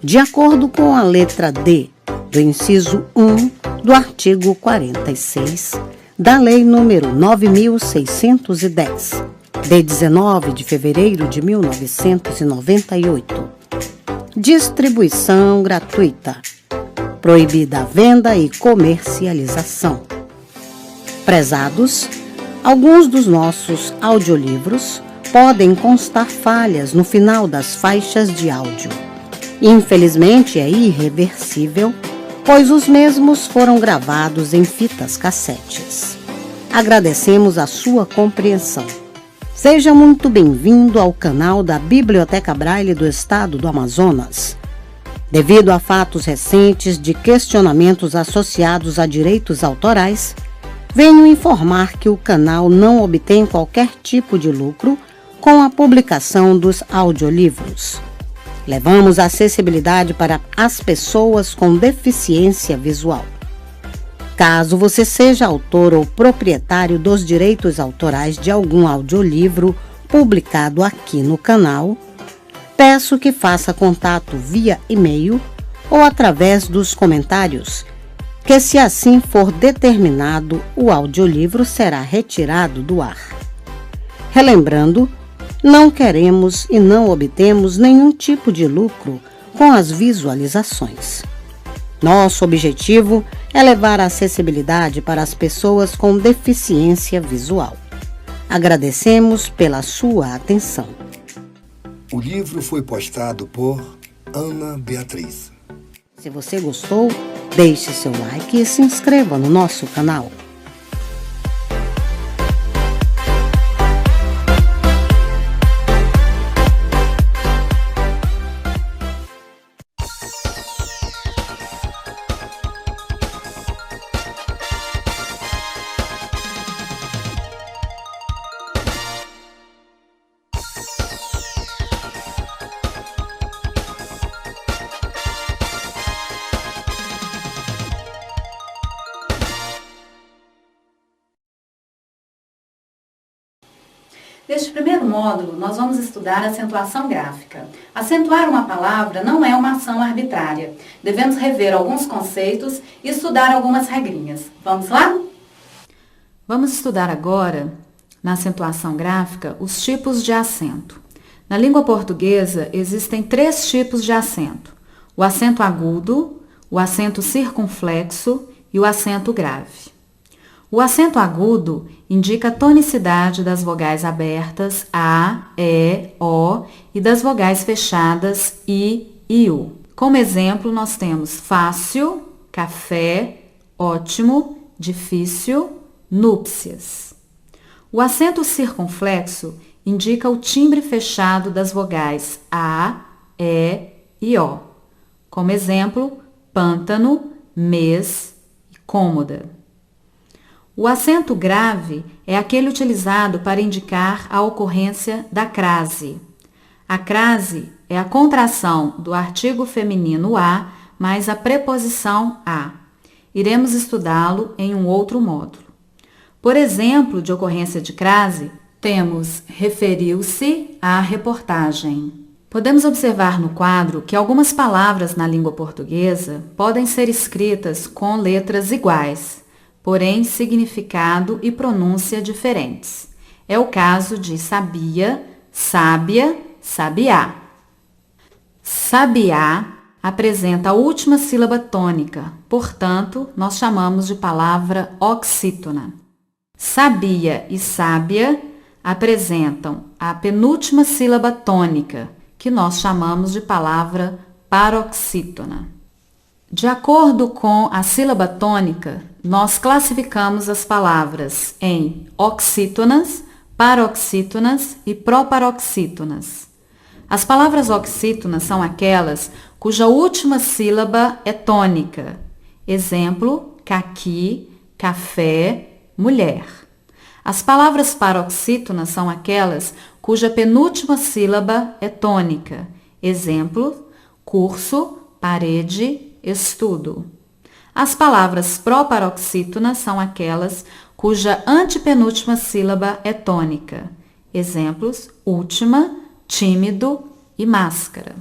de acordo com a letra D do inciso 1 do artigo 46 da Lei nº 9.610, de 19 de fevereiro de 1998. Distribuição gratuita. Proibida a venda e comercialização. Prezados, alguns dos nossos audiolivros podem constar falhas no final das faixas de áudio. Infelizmente, é irreversível, pois os mesmos foram gravados em fitas cassetes. Agradecemos a sua compreensão. Seja muito bem-vindo ao canal da Biblioteca Braille do Estado do Amazonas. Devido a fatos recentes de questionamentos associados a direitos autorais, venho informar que o canal não obtém qualquer tipo de lucro com a publicação dos audiolivros. Levamos a acessibilidade para as pessoas com deficiência visual. Caso você seja autor ou proprietário dos direitos autorais de algum audiolivro publicado aqui no canal, peço que faça contato via e-mail ou através dos comentários, que, se assim for determinado, o audiolivro será retirado do ar. Relembrando, não queremos e não obtemos nenhum tipo de lucro com as visualizações. Nosso objetivo é levar a acessibilidade para as pessoas com deficiência visual. Agradecemos pela sua atenção. O livro foi postado por Ana Beatriz. Se você gostou, deixe seu like e se inscreva no nosso canal. Neste primeiro módulo, nós vamos estudar a acentuação gráfica. Acentuar uma palavra não é uma ação arbitrária. Devemos rever alguns conceitos e estudar algumas regrinhas. Vamos lá? Vamos estudar agora, na acentuação gráfica, os tipos de acento. Na língua portuguesa, existem 3 tipos de acento: o acento agudo, o acento circunflexo e o acento grave. O acento agudo indica a tonicidade das vogais abertas A, E, O e das vogais fechadas I e U. Como exemplo, nós temos fácil, café, ótimo, difícil, núpcias. O acento circunflexo indica o timbre fechado das vogais A, E e O. Como exemplo, pântano, mês e cômoda. O acento grave é aquele utilizado para indicar a ocorrência da crase. A crase é a contração do artigo feminino a mais a preposição a. Iremos estudá-lo em um outro módulo. Por exemplo de ocorrência de crase, temos referiu-se à reportagem. Podemos observar no quadro que algumas palavras na língua portuguesa podem ser escritas com letras iguais, porém significado e pronúncia diferentes. É o caso de sabia, sábia, sabiá. Sabiá apresenta a última sílaba tônica, portanto, nós chamamos de palavra oxítona. Sabia e sábia apresentam a penúltima sílaba tônica, que nós chamamos de palavra paroxítona. De acordo com a sílaba tônica, nós classificamos as palavras em oxítonas, paroxítonas e proparoxítonas. As palavras oxítonas são aquelas cuja última sílaba é tônica. Exemplo, caqui, café, mulher. As palavras paroxítonas são aquelas cuja penúltima sílaba é tônica. Exemplo, curso, parede, estudo. As palavras proparoxítonas são aquelas cuja antepenúltima sílaba é tônica. Exemplos, última, tímido e máscara.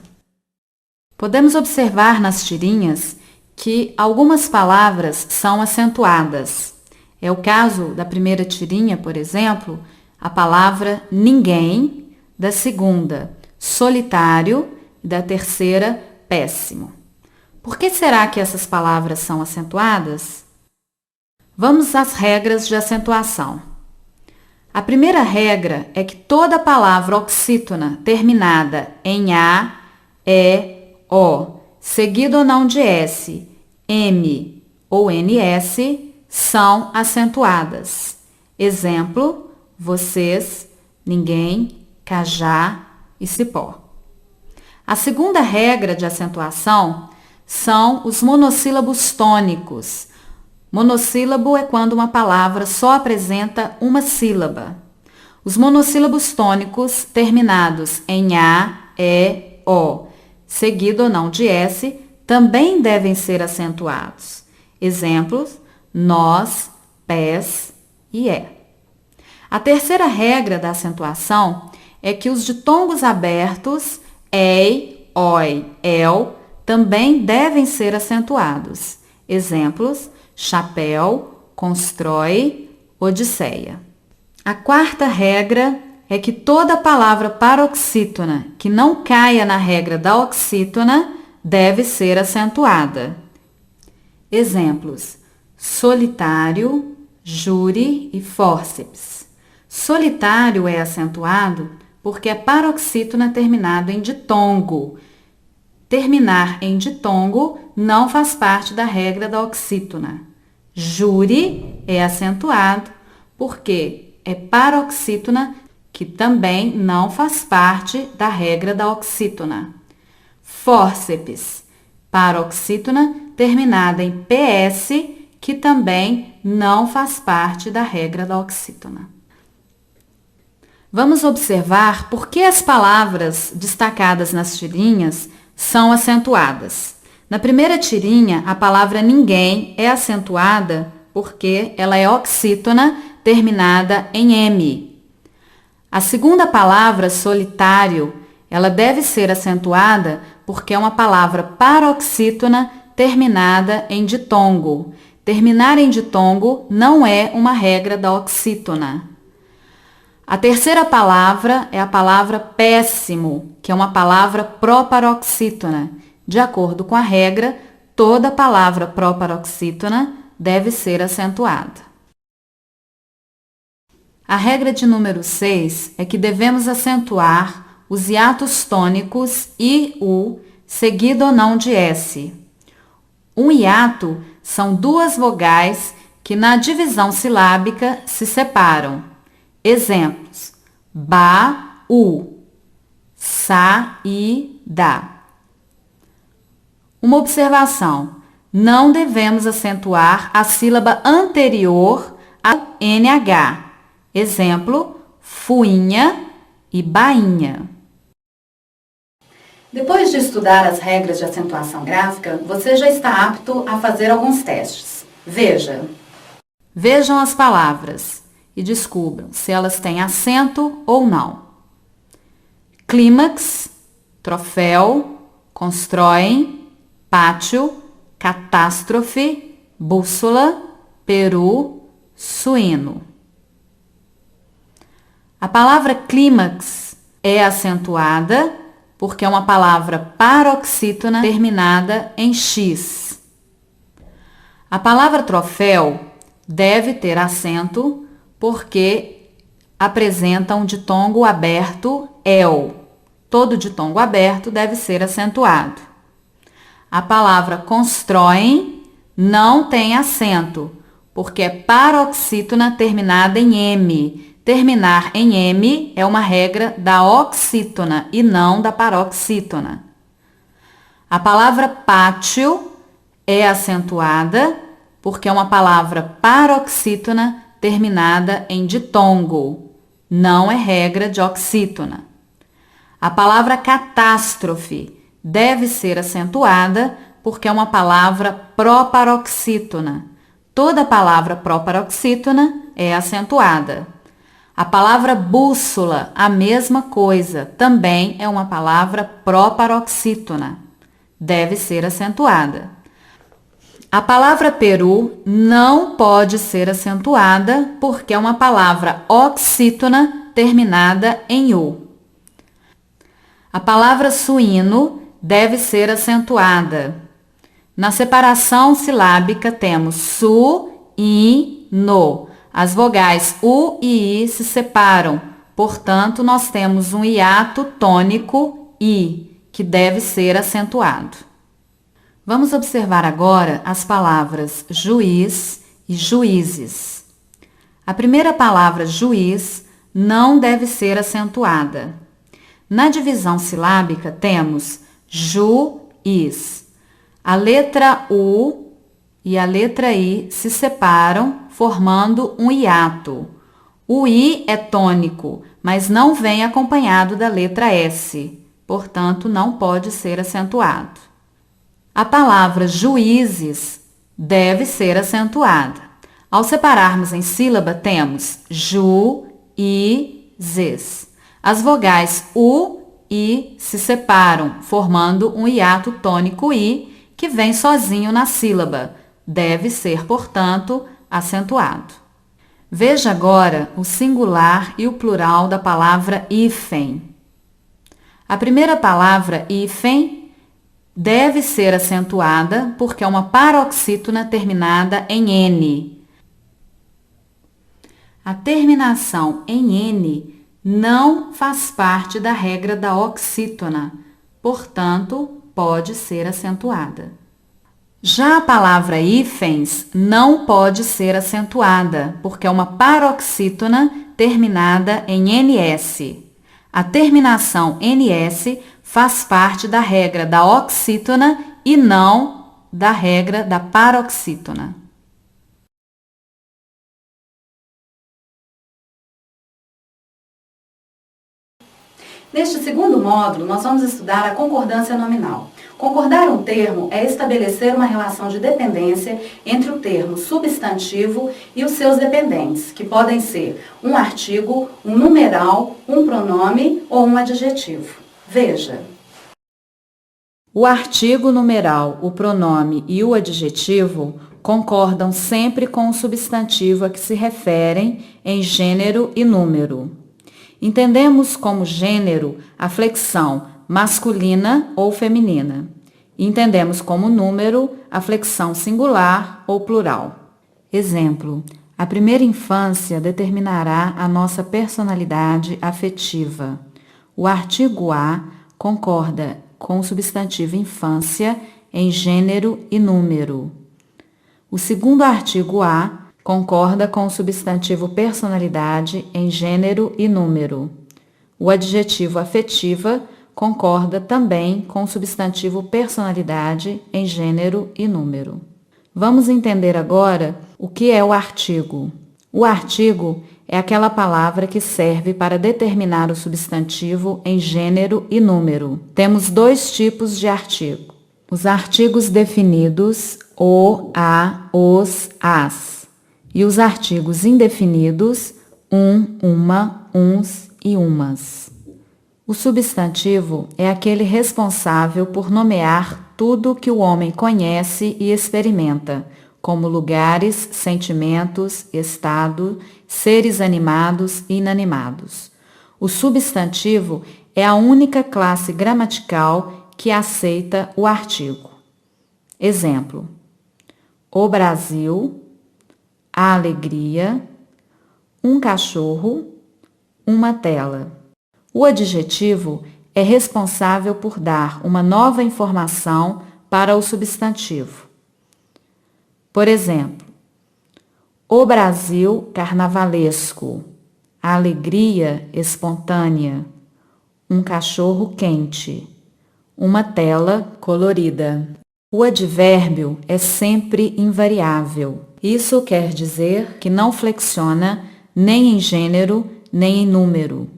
Podemos observar nas tirinhas que algumas palavras são acentuadas. É o caso da primeira tirinha, por exemplo, a palavra ninguém, da segunda, solitário, e da terceira, péssimo. Por que será que essas palavras são acentuadas? Vamos às regras de acentuação. A primeira regra é que toda palavra oxítona terminada em A, E, O, seguido ou não de S, M ou NS, são acentuadas. Exemplo, vocês, ninguém, cajá e cipó. A segunda regra de acentuação são os monossílabos tônicos. Monossílabo é quando uma palavra só apresenta uma sílaba. Os monossílabos tônicos terminados em A, E, O, seguido ou não de S, também devem ser acentuados. Exemplos, nós, pés e é. A terceira regra da acentuação é que os ditongos abertos, ei, oi, el, também devem ser acentuados. Exemplos, chapéu, constrói, odisseia. A quarta regra é que toda palavra paroxítona que não caia na regra da oxítona deve ser acentuada. Exemplos, solitário, júri e fórceps. Solitário é acentuado porque é paroxítona terminado em ditongo. Terminar em ditongo não faz parte da regra da oxítona. Júri é acentuado porque é paroxítona, que também não faz parte da regra da oxítona. Fórceps, paroxítona terminada em PS, que também não faz parte da regra da oxítona. Vamos observar por que as palavras destacadas nas tirinhas são acentuadas. Na primeira tirinha, a palavra ninguém é acentuada porque ela é oxítona terminada em M. A segunda palavra, solitário, ela deve ser acentuada porque é uma palavra paroxítona terminada em ditongo. Terminar em ditongo não é uma regra da oxítona. A terceira palavra é a palavra péssimo, que é uma palavra proparoxítona. De acordo com a regra, toda palavra proparoxítona deve ser acentuada. A regra de número 6 é que devemos acentuar os hiatos tônicos I, U, seguido ou não de S. Um hiato são duas vogais que na divisão silábica se separam. Exemplos, ba, u, sa, i, da. Uma observação, não devemos acentuar a sílaba anterior ao NH. Exemplo, fuinha e bainha. Depois de estudar as regras de acentuação gráfica, você já está apto a fazer alguns testes. Veja. Vejam as palavras e descubram se elas têm acento ou não. Clímax, troféu, constroem, pátio, catástrofe, bússola, peru, suíno. A palavra clímax é acentuada porque é uma palavra paroxítona terminada em X. A palavra troféu deve ter acento porque apresenta um ditongo aberto el. Todo ditongo aberto deve ser acentuado. A palavra constroem não tem acento porque é paroxítona terminada em M. Terminar em M é uma regra da oxítona e não da paroxítona. A palavra pátio é acentuada porque é uma palavra paroxítona terminada em ditongo. Não é regra de oxítona. A palavra catástrofe deve ser acentuada porque é uma palavra proparoxítona. Toda palavra proparoxítona é acentuada. A palavra bússola, a mesma coisa, também é uma palavra proparoxítona. deve ser acentuada. A palavra peru não pode ser acentuada porque é uma palavra oxítona terminada em U. A palavra suíno deve ser acentuada. Na separação silábica temos su, i, no. As vogais U e I se separam, portanto, nós temos um hiato tônico I, que deve ser acentuado. Vamos observar agora as palavras juiz e juízes. A primeira palavra juiz não deve ser acentuada. Na divisão silábica temos ju-is. A letra U e a letra I se separam, formando um hiato. O I é tônico, mas não vem acompanhado da letra S, portanto, não pode ser acentuado. A palavra juízes deve ser acentuada. Ao separarmos em sílaba, temos ju, i, zes. As vogais U e I se separam, formando um hiato tônico I, que vem sozinho na sílaba. Deve ser, portanto, acentuado. Veja agora o singular e o plural da palavra hífen. A primeira palavra hífen deve ser acentuada porque é uma paroxítona terminada em N. A terminação em N não faz parte da regra da oxítona, portanto, pode ser acentuada. Já a palavra hífens não pode ser acentuada, porque é uma paroxítona terminada em NS. A terminação NS faz parte da regra da oxítona e não da regra da paroxítona. Neste segundo módulo, nós vamos estudar a concordância nominal. Concordar um termo é estabelecer uma relação de dependência entre o termo substantivo e os seus dependentes, que podem ser um artigo, um numeral, um pronome ou um adjetivo. Veja. O artigo, o numeral, o pronome e o adjetivo concordam sempre com o substantivo a que se referem em gênero e número. Entendemos como gênero a flexão masculina ou feminina. E entendemos como número a flexão singular ou plural. Exemplo: a primeira infância determinará a nossa personalidade afetiva. O artigo a concorda com o substantivo infância em gênero e número. O segundo artigo a concorda com o substantivo personalidade em gênero e número. O adjetivo afetiva concorda também com o substantivo personalidade em gênero e número. Vamos entender agora o que é o artigo. O artigo é aquela palavra que serve para determinar o substantivo em gênero e número. Temos dois tipos de artigo: os artigos definidos, o, a, os, as, e os artigos indefinidos, uma, uns e umas. O substantivo é aquele responsável por nomear tudo que o homem conhece e experimenta, como lugares, sentimentos, estado, seres animados e inanimados. O substantivo é a única classe gramatical que aceita o artigo. Exemplo: o Brasil, a alegria, um cachorro, uma tela. O adjetivo é responsável por dar uma nova informação para o substantivo. Por exemplo, o Brasil carnavalesco, a alegria espontânea, um cachorro quente, uma tela colorida. O advérbio é sempre invariável. Isso quer dizer que não flexiona nem em gênero nem em número.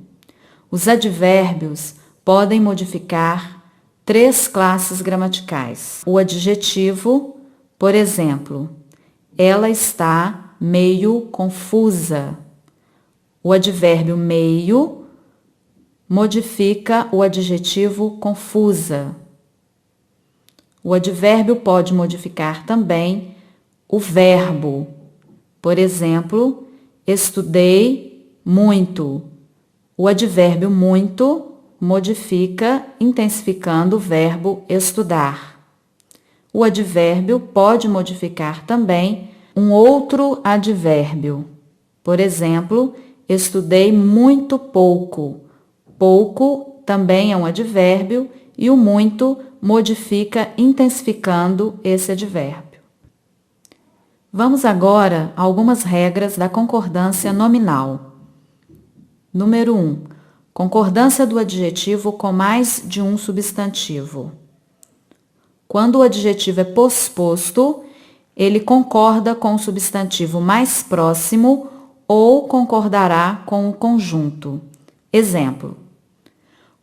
Os advérbios podem modificar 3 classes gramaticais. O adjetivo, por exemplo, ela está meio confusa. O advérbio meio modifica o adjetivo confusa. o advérbio pode modificar também o verbo. Por exemplo, estudei muito. O advérbio muito modifica, intensificando o verbo estudar. O advérbio pode modificar também um outro advérbio. Por exemplo, estudei muito pouco. Pouco também é um advérbio e o muito modifica, intensificando esse advérbio. Vamos agora a algumas regras da concordância nominal. Número 1. Concordância do adjetivo com mais de um substantivo. Quando o adjetivo é posposto, ele concorda com o substantivo mais próximo ou concordará com o conjunto. Exemplo: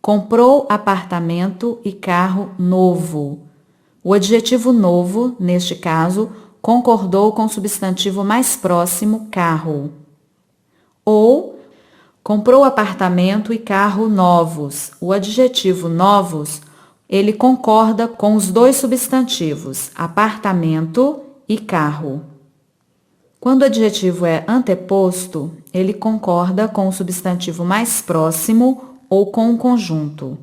comprou apartamento e carro novo. O adjetivo novo, neste caso, concordou com o substantivo mais próximo, carro. Ou comprou apartamento e carro novos. O adjetivo novos, ele concorda com os dois substantivos, apartamento e carro. Quando o adjetivo é anteposto, ele concorda com o substantivo mais próximo ou com o conjunto.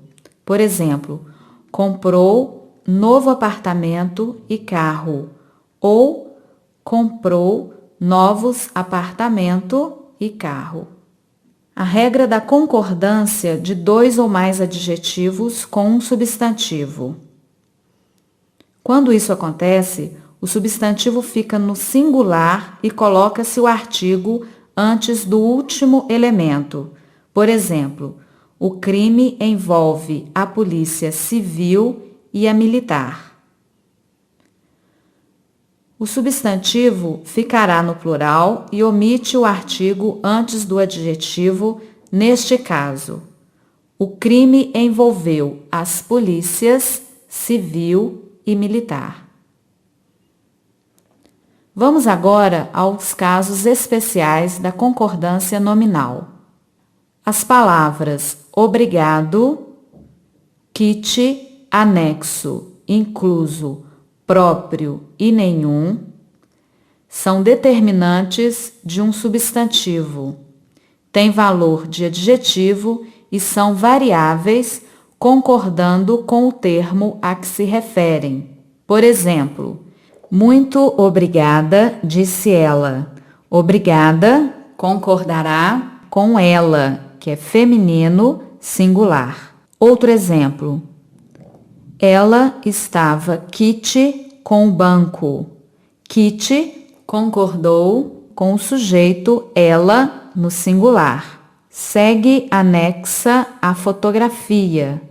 Por exemplo, comprou novo apartamento e carro, ou comprou novos apartamento e carro. A regra da concordância de dois ou mais adjetivos com um substantivo. Quando isso acontece, o substantivo fica no singular e coloca-se o artigo antes do último elemento. Por exemplo, o crime envolve a polícia civil e a militar. O substantivo ficará no plural e omite o artigo antes do adjetivo, neste caso. O crime envolveu as polícias civil e militar. Vamos agora aos casos especiais da concordância nominal. As palavras obrigado, kit, anexo, incluso, próprio e nenhum são determinantes de um substantivo, têm valor de adjetivo e são variáveis concordando com o termo a que se referem. Por exemplo, muito obrigada, disse ela. Obrigada concordará com ela, que é feminino singular. Outro exemplo. Ela estava quite com o banco. Quite concordou com o sujeito ela no singular. Segue anexa a fotografia.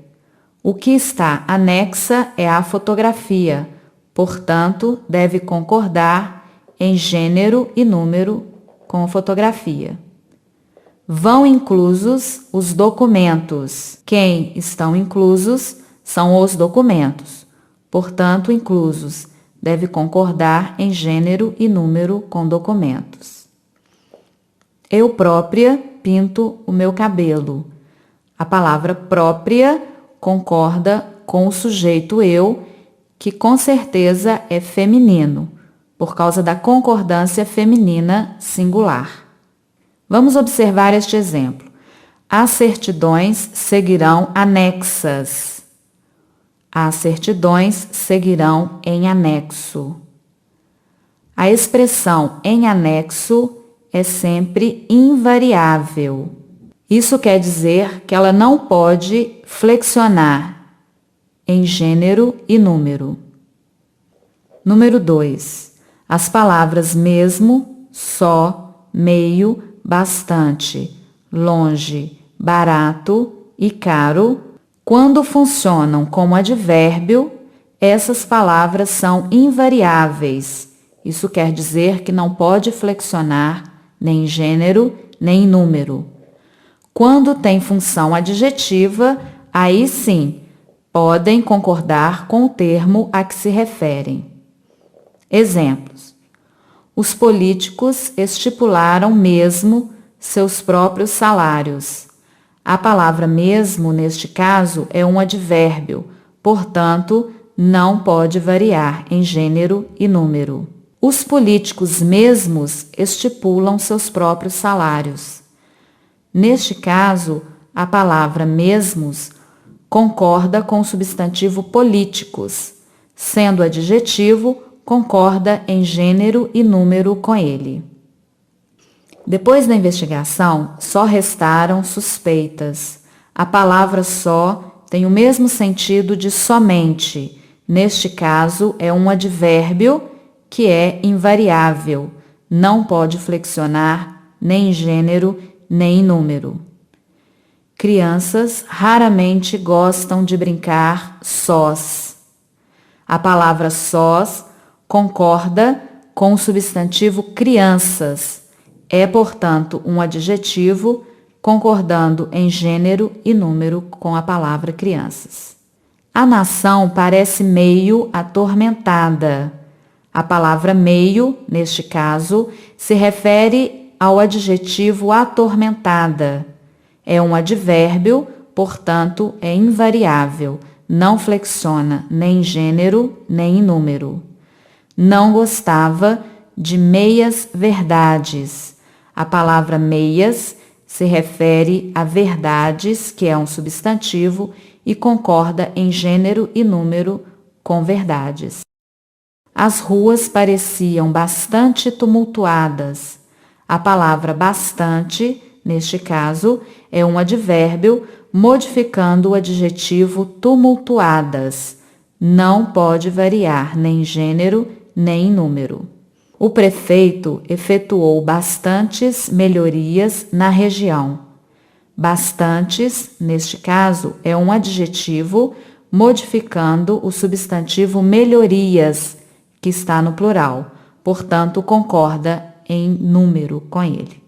O que está anexa é a fotografia, portanto, deve concordar em gênero e número com a fotografia. Vão inclusos os documentos. Quem estão inclusos são os documentos. Portanto, inclusos deve concordar em gênero e número com documentos. Eu própria pinto o meu cabelo. A palavra própria concorda com o sujeito eu, que com certeza é feminino, por causa da concordância feminina singular. Vamos observar este exemplo. As certidões seguirão anexas. As certidões seguirão em anexo. A expressão em anexo é sempre invariável. Isso quer dizer que ela não pode flexionar em gênero e número. Número 2. As palavras mesmo, só, meio, bastante, longe, barato e caro, quando funcionam como advérbio, essas palavras são invariáveis. Isso quer dizer que não pode flexionar nem em gênero nem em número. Quando tem função adjetiva, aí sim, podem concordar com o termo a que se referem. Exemplos. Os políticos estipularam mesmo seus próprios salários. A palavra mesmo, neste caso, é um advérbio, portanto, não pode variar em gênero e número. Os políticos mesmos estipulam seus próprios salários. Neste caso, a palavra mesmos concorda com o substantivo políticos, sendo adjetivo, concorda em gênero e número com ele. Depois da investigação, só restaram suspeitas. A palavra só tem o mesmo sentido de somente. Neste caso, é um advérbio que é invariável, não pode flexionar nem em gênero nem em número. Crianças raramente gostam de brincar sós. A palavra sós concorda com o substantivo crianças. É, portanto, um adjetivo concordando em gênero e número com a palavra crianças. A nação parece meio atormentada. A palavra meio, neste caso, se refere ao adjetivo atormentada. É um advérbio, portanto, é invariável, não flexiona nem em gênero nem em número. Não gostava de meias verdades. A palavra meias se refere a verdades, que é um substantivo, e concorda em gênero e número com verdades. As ruas pareciam bastante tumultuadas. A palavra bastante, neste caso, é um advérbio modificando o adjetivo tumultuadas. Não pode variar nem em gênero nem em número. O prefeito efetuou bastantes melhorias na região. Bastantes, neste caso, é um adjetivo modificando o substantivo melhorias, que está no plural, portanto, concorda em número com ele.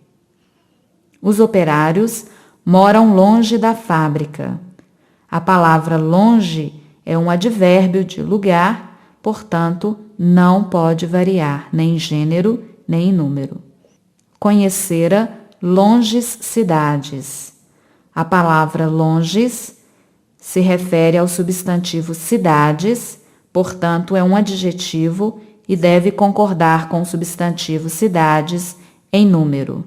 Os operários moram longe da fábrica. A palavra longe é um advérbio de lugar, portanto, não pode variar nem em gênero nem em número. Conhecera longes cidades. A palavra longes se refere ao substantivo cidades, portanto, é um adjetivo e deve concordar com o substantivo cidades em número.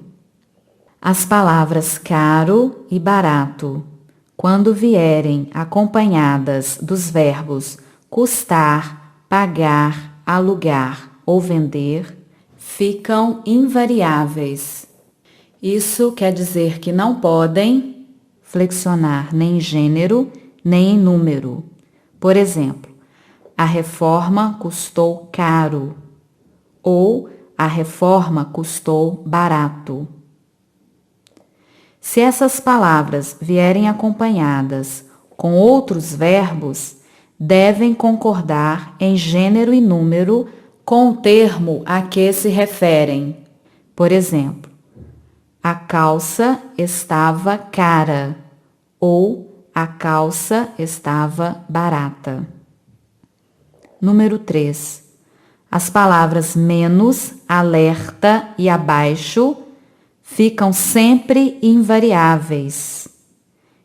As palavras caro e barato, quando vierem acompanhadas dos verbos custar, pagar, alugar ou vender, ficam invariáveis. Isso quer dizer que não podem flexionar nem em gênero nem em número. Por exemplo, a reforma custou caro ou a reforma custou barato. Se essas palavras vierem acompanhadas com outros verbos, devem concordar em gênero e número com o termo a que se referem. Por exemplo, a calça estava cara ou a calça estava barata. Número 3. As palavras menos, alerta e abaixo ficam sempre invariáveis.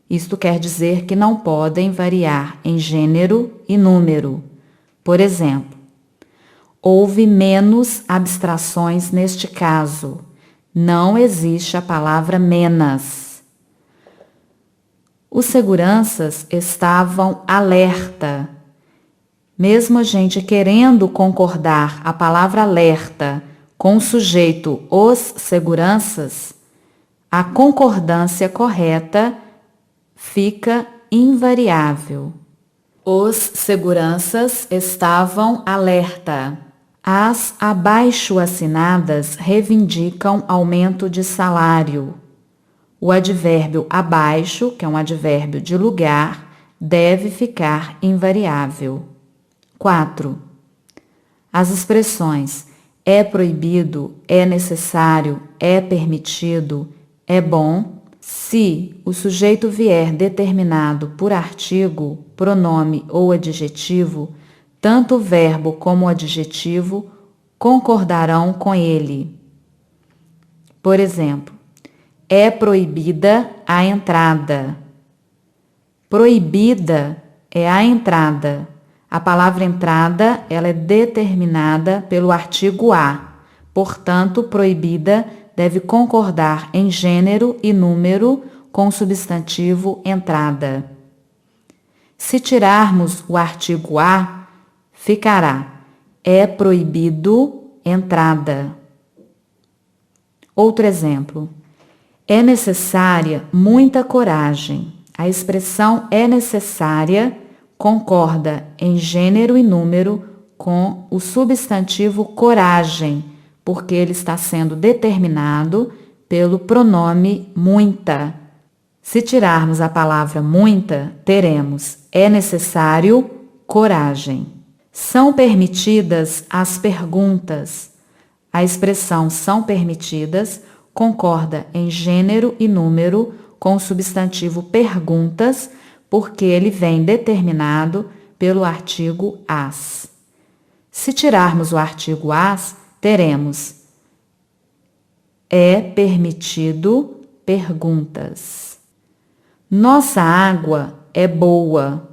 Isto quer dizer que não podem variar em gênero e número. Por exemplo, houve menos abstrações neste caso. Não existe a palavra menos. Os seguranças estavam alerta. Mesmo a gente querendo concordar a palavra alerta com o sujeito os seguranças, a concordância correta fica invariável. Os seguranças estavam alerta. As abaixo-assinadas reivindicam aumento de salário. O advérbio abaixo, que é um advérbio de lugar, deve ficar invariável. 4. As expressões é proibido, é necessário, é permitido, é bom, se o sujeito vier determinado por artigo, pronome ou adjetivo, tanto o verbo como o adjetivo concordarão com ele. Por exemplo, é proibida a entrada. Proibida é a entrada. A palavra entrada, ela é determinada pelo artigo a. Portanto, proibida deve concordar em gênero e número com o substantivo entrada. Se tirarmos o artigo a, ficará: é proibido entrada. Outro exemplo. É necessária muita coragem. A expressão é necessária concorda em gênero e número com o substantivo coragem, porque ele está sendo determinado pelo pronome muita. Se tirarmos a palavra muita, teremos é necessário coragem. São permitidas as perguntas. A expressão são permitidas concorda em gênero e número com o substantivo perguntas, porque ele vem determinado pelo artigo as. Se tirarmos o artigo as, teremos é permitido perguntas. Nossa água é boa.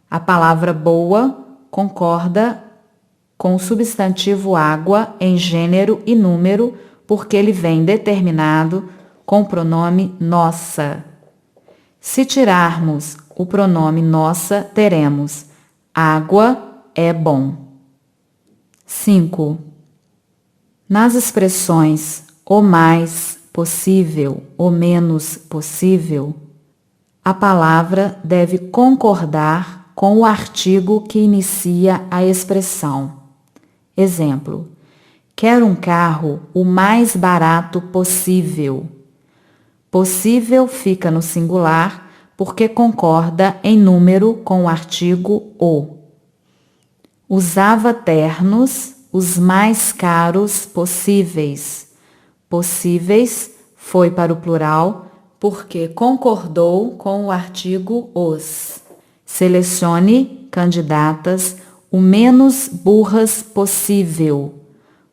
A palavra boa concorda com o substantivo água em gênero e número, porque ele vem determinado com o pronome nossa. Se tirarmos o pronome nossa, teremos água é bom. 5. Nas expressões o mais possível, o menos possível, a palavra deve concordar com o artigo que inicia a expressão. Exemplo: quero um carro o mais barato possível. Possível fica no singular porque concorda em número com o artigo o. Usava ternos os mais caros possíveis. Possíveis foi para o plural porque concordou com o artigo os. Selecione, candidatas, o menos burras possível.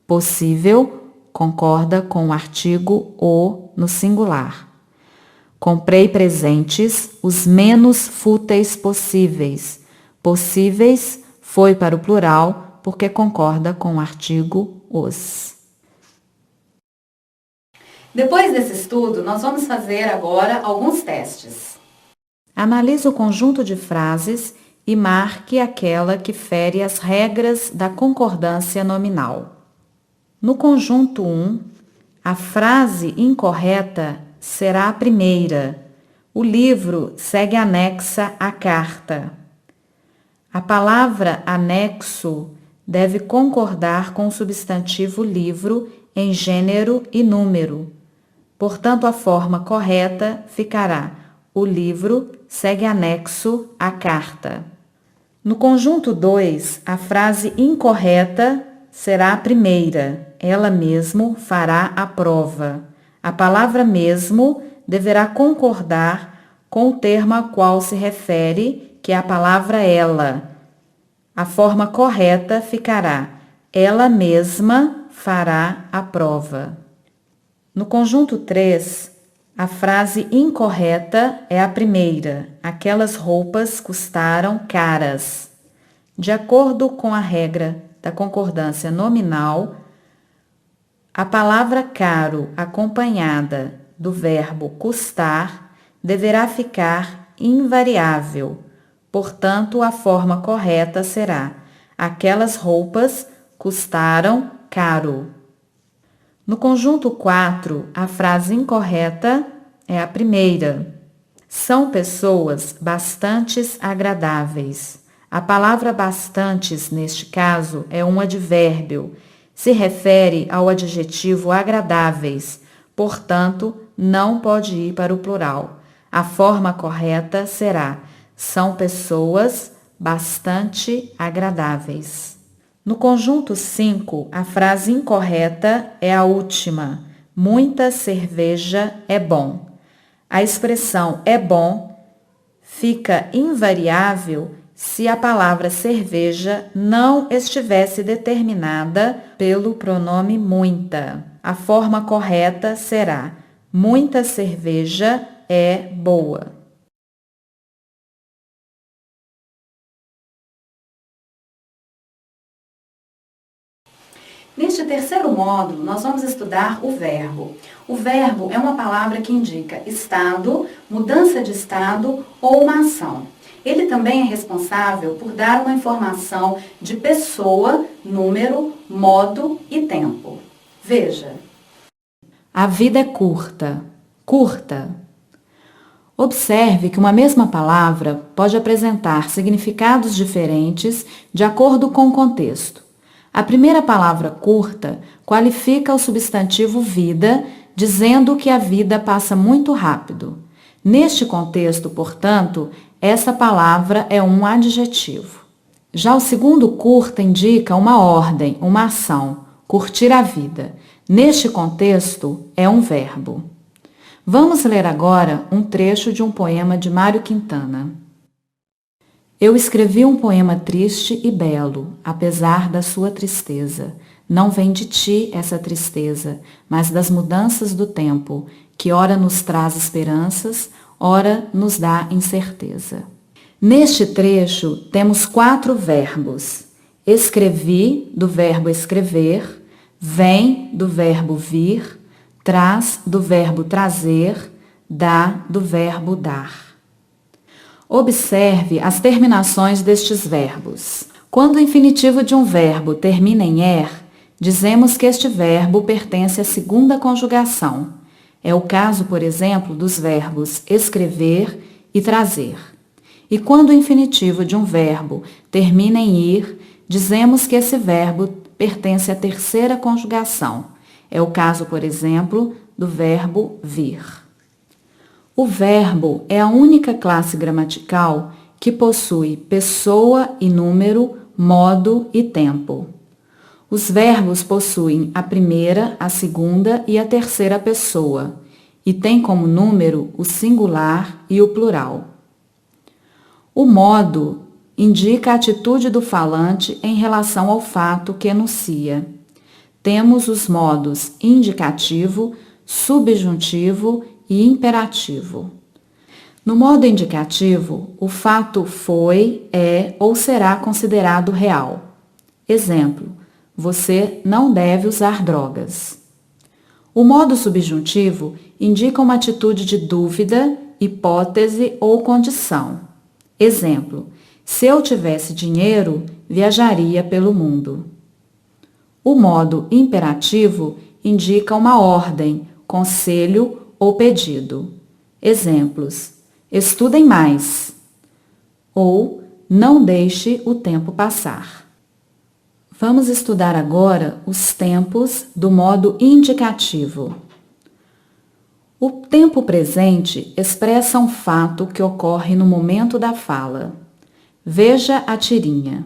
Possível concorda com o artigo o no singular. Comprei presentes os menos fúteis possíveis. Possíveis foi para o plural porque concorda com o artigo os. Depois desse estudo, nós vamos fazer agora alguns testes. Analise o conjunto de frases e marque aquela que fere as regras da concordância nominal. No conjunto 1, a frase incorreta será a primeira. O livro segue anexa à carta. A palavra anexo deve concordar com o substantivo livro em gênero e número. Portanto, a forma correta ficará: o livro segue anexo à carta. No conjunto 2, a frase incorreta será a primeira. Ela mesmo fará a prova. A palavra mesmo deverá concordar com o termo a qual se refere, que é a palavra ela. A forma correta ficará: ela mesma fará a prova. No conjunto 3, a frase incorreta é a primeira. Aquelas roupas custaram caras. De acordo com a regra da concordância nominal, a palavra caro acompanhada do verbo custar deverá ficar invariável. Portanto, a forma correta será: aquelas roupas custaram caro. No conjunto 4, a frase incorreta é a primeira. São pessoas bastantes agradáveis. A palavra bastantes, neste caso, é um advérbio. Se refere ao adjetivo agradáveis, portanto, não pode ir para o plural. A forma correta será: são pessoas bastante agradáveis. No conjunto 5, a frase incorreta é a última. Muita cerveja é bom. A expressão é bom fica invariável se a palavra cerveja não estivesse determinada pelo pronome muita. A forma correta será: muita cerveja é boa. Neste terceiro módulo, nós vamos estudar o verbo. O verbo é uma palavra que indica estado, mudança de estado ou uma ação. Ele também é responsável por dar uma informação de pessoa, número, modo e tempo. Veja. A vida é curta. Curta. Observe que uma mesma palavra pode apresentar significados diferentes de acordo com o contexto. A primeira palavra curta qualifica o substantivo vida, dizendo que a vida passa muito rápido. Neste contexto, portanto, essa palavra é um adjetivo. Já o segundo curta indica uma ordem, uma ação, curtir a vida. Neste contexto, é um verbo. Vamos ler agora um trecho de um poema de Mário Quintana. Eu escrevi um poema triste e belo, apesar da sua tristeza. Não vem de ti essa tristeza, mas das mudanças do tempo, que ora nos traz esperanças, ora nos dá incerteza. Neste trecho, temos 4 verbos. Escrevi, do verbo escrever, vem, do verbo vir, traz, do verbo trazer, dá, do verbo dar. Observe as terminações destes verbos. Quando o infinitivo de um verbo termina em er, dizemos que este verbo pertence à segunda conjugação. É o caso, por exemplo, dos verbos escrever e trazer. E quando o infinitivo de um verbo termina em ir, dizemos que esse verbo pertence à terceira conjugação. É o caso, por exemplo, do verbo vir. O verbo é a única classe gramatical que possui pessoa e número, modo e tempo. Os verbos possuem a primeira, a segunda e a terceira pessoa e têm como número o singular e o plural. O modo indica a atitude do falante em relação ao fato que enuncia. Temos os modos indicativo, subjuntivo e imperativo. No modo indicativo, o fato foi, é ou será considerado real. Exemplo: você não deve usar drogas. O modo subjuntivo indica uma atitude de dúvida, hipótese ou condição. Exemplo: se eu tivesse dinheiro, viajaria pelo mundo. O modo imperativo indica uma ordem, conselho ou pedido. Exemplos: estudem mais ou não deixe o tempo passar. Vamos estudar agora os tempos do modo indicativo. O tempo presente expressa um fato que ocorre no momento da fala. Veja a tirinha.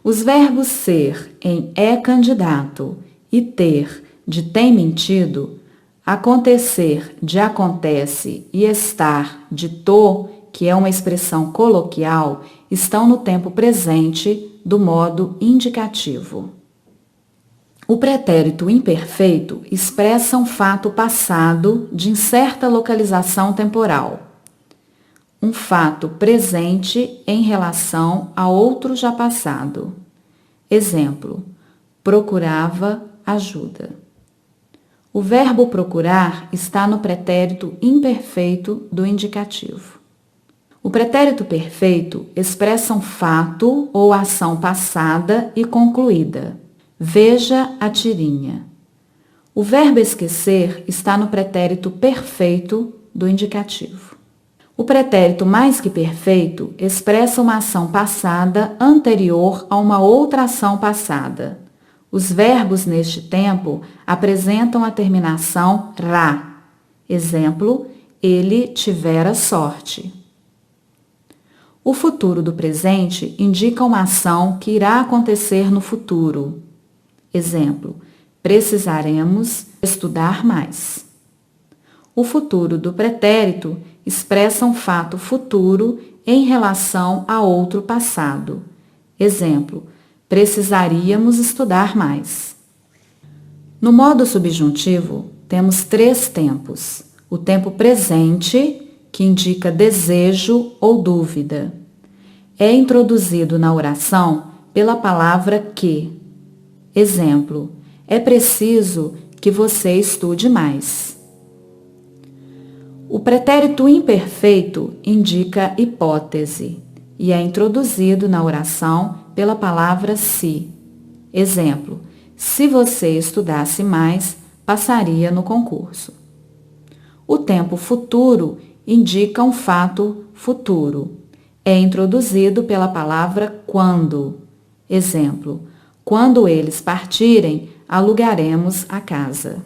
Os verbos ser em é candidato e ter de tem mentido, acontecer de acontece e estar de tô, que é uma expressão coloquial, estão no tempo presente do modo indicativo. O pretérito imperfeito expressa um fato passado de incerta localização temporal. Um fato presente em relação a outro já passado. Exemplo: procurava ajuda. O verbo procurar está no pretérito imperfeito do indicativo. O pretérito perfeito expressa um fato ou ação passada e concluída. Veja a tirinha. O verbo esquecer está no pretérito perfeito do indicativo. O pretérito mais que perfeito expressa uma ação passada anterior a uma outra ação passada. Os verbos neste tempo apresentam a terminação ra. Exemplo: ele tivera sorte. O futuro do presente indica uma ação que irá acontecer no futuro. Exemplo: precisaremos estudar mais. O futuro do pretérito expressa um fato futuro em relação a outro passado. Exemplo: precisaríamos estudar mais. No modo subjuntivo, temos 3 tempos. O tempo presente, que indica desejo ou dúvida. É introduzido na oração pela palavra que. Exemplo, é preciso que você estude mais. O pretérito imperfeito indica hipótese e é introduzido na oração pela palavra se. Exemplo, se você estudasse mais, passaria no concurso. O tempo futuro indica um fato futuro. É introduzido pela palavra quando. Exemplo, quando eles partirem, alugaremos a casa.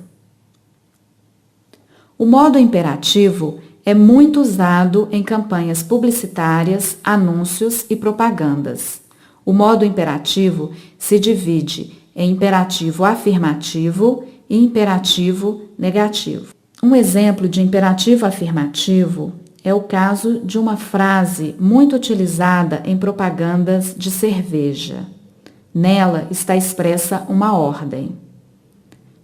O modo imperativo é muito usado em campanhas publicitárias, anúncios e propagandas. O modo imperativo se divide em imperativo afirmativo e imperativo negativo. Um exemplo de imperativo afirmativo é o caso de uma frase muito utilizada em propagandas de cerveja. Nela está expressa uma ordem.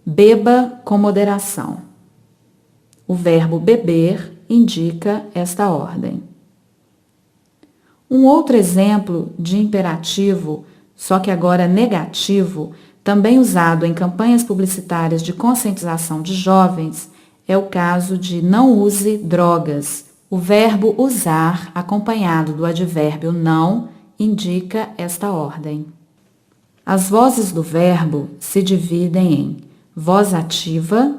Beba com moderação. O verbo beber indica esta ordem. Um outro exemplo de imperativo, só que agora negativo, também usado em campanhas publicitárias de conscientização de jovens, é o caso de não use drogas. O verbo usar, acompanhado do advérbio não, indica esta ordem. As vozes do verbo se dividem em voz ativa,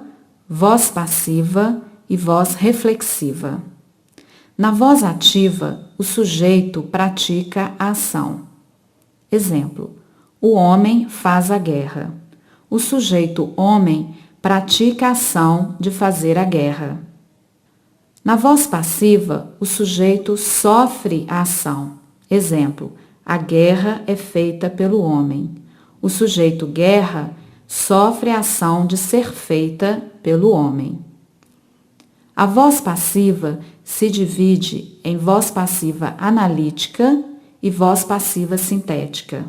voz passiva e voz reflexiva. Na voz ativa, o sujeito pratica a ação. Exemplo, o homem faz a guerra. O sujeito homem pratica a ação de fazer a guerra. Na voz passiva, o sujeito sofre a ação. Exemplo, a guerra é feita pelo homem. O sujeito guerra sofre a ação de ser feita pelo homem. A voz passiva se divide em voz passiva analítica e voz passiva sintética.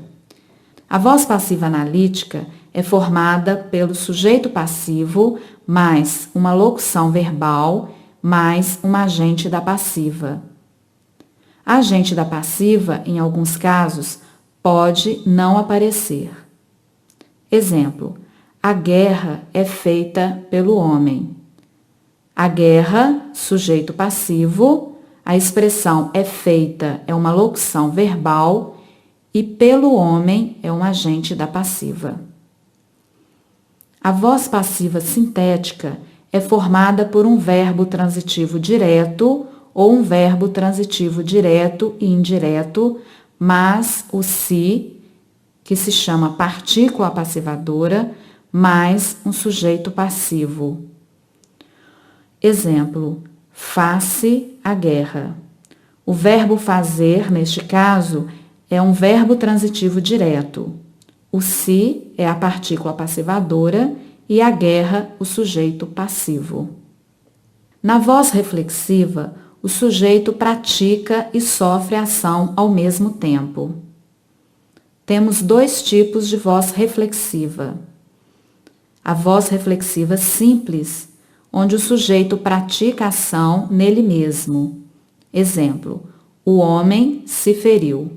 A voz passiva analítica é formada pelo sujeito passivo mais uma locução verbal mais um agente da passiva. A agente da passiva, em alguns casos, pode não aparecer. Exemplo, a guerra é feita pelo homem. A guerra, sujeito passivo, a expressão é feita é uma locução verbal e pelo homem é um agente da passiva. A voz passiva sintética é formada por um verbo transitivo direto ou um verbo transitivo direto e indireto, mas o se, que se chama partícula passivadora, mais um sujeito passivo. Exemplo, face a guerra. O verbo fazer, neste caso, é um verbo transitivo direto. O se é a partícula passivadora e a guerra, o sujeito passivo. Na voz reflexiva, o sujeito pratica e sofre a ação ao mesmo tempo. Temos dois tipos de voz reflexiva. A voz reflexiva simples, onde o sujeito pratica a ação nele mesmo. Exemplo, o homem se feriu.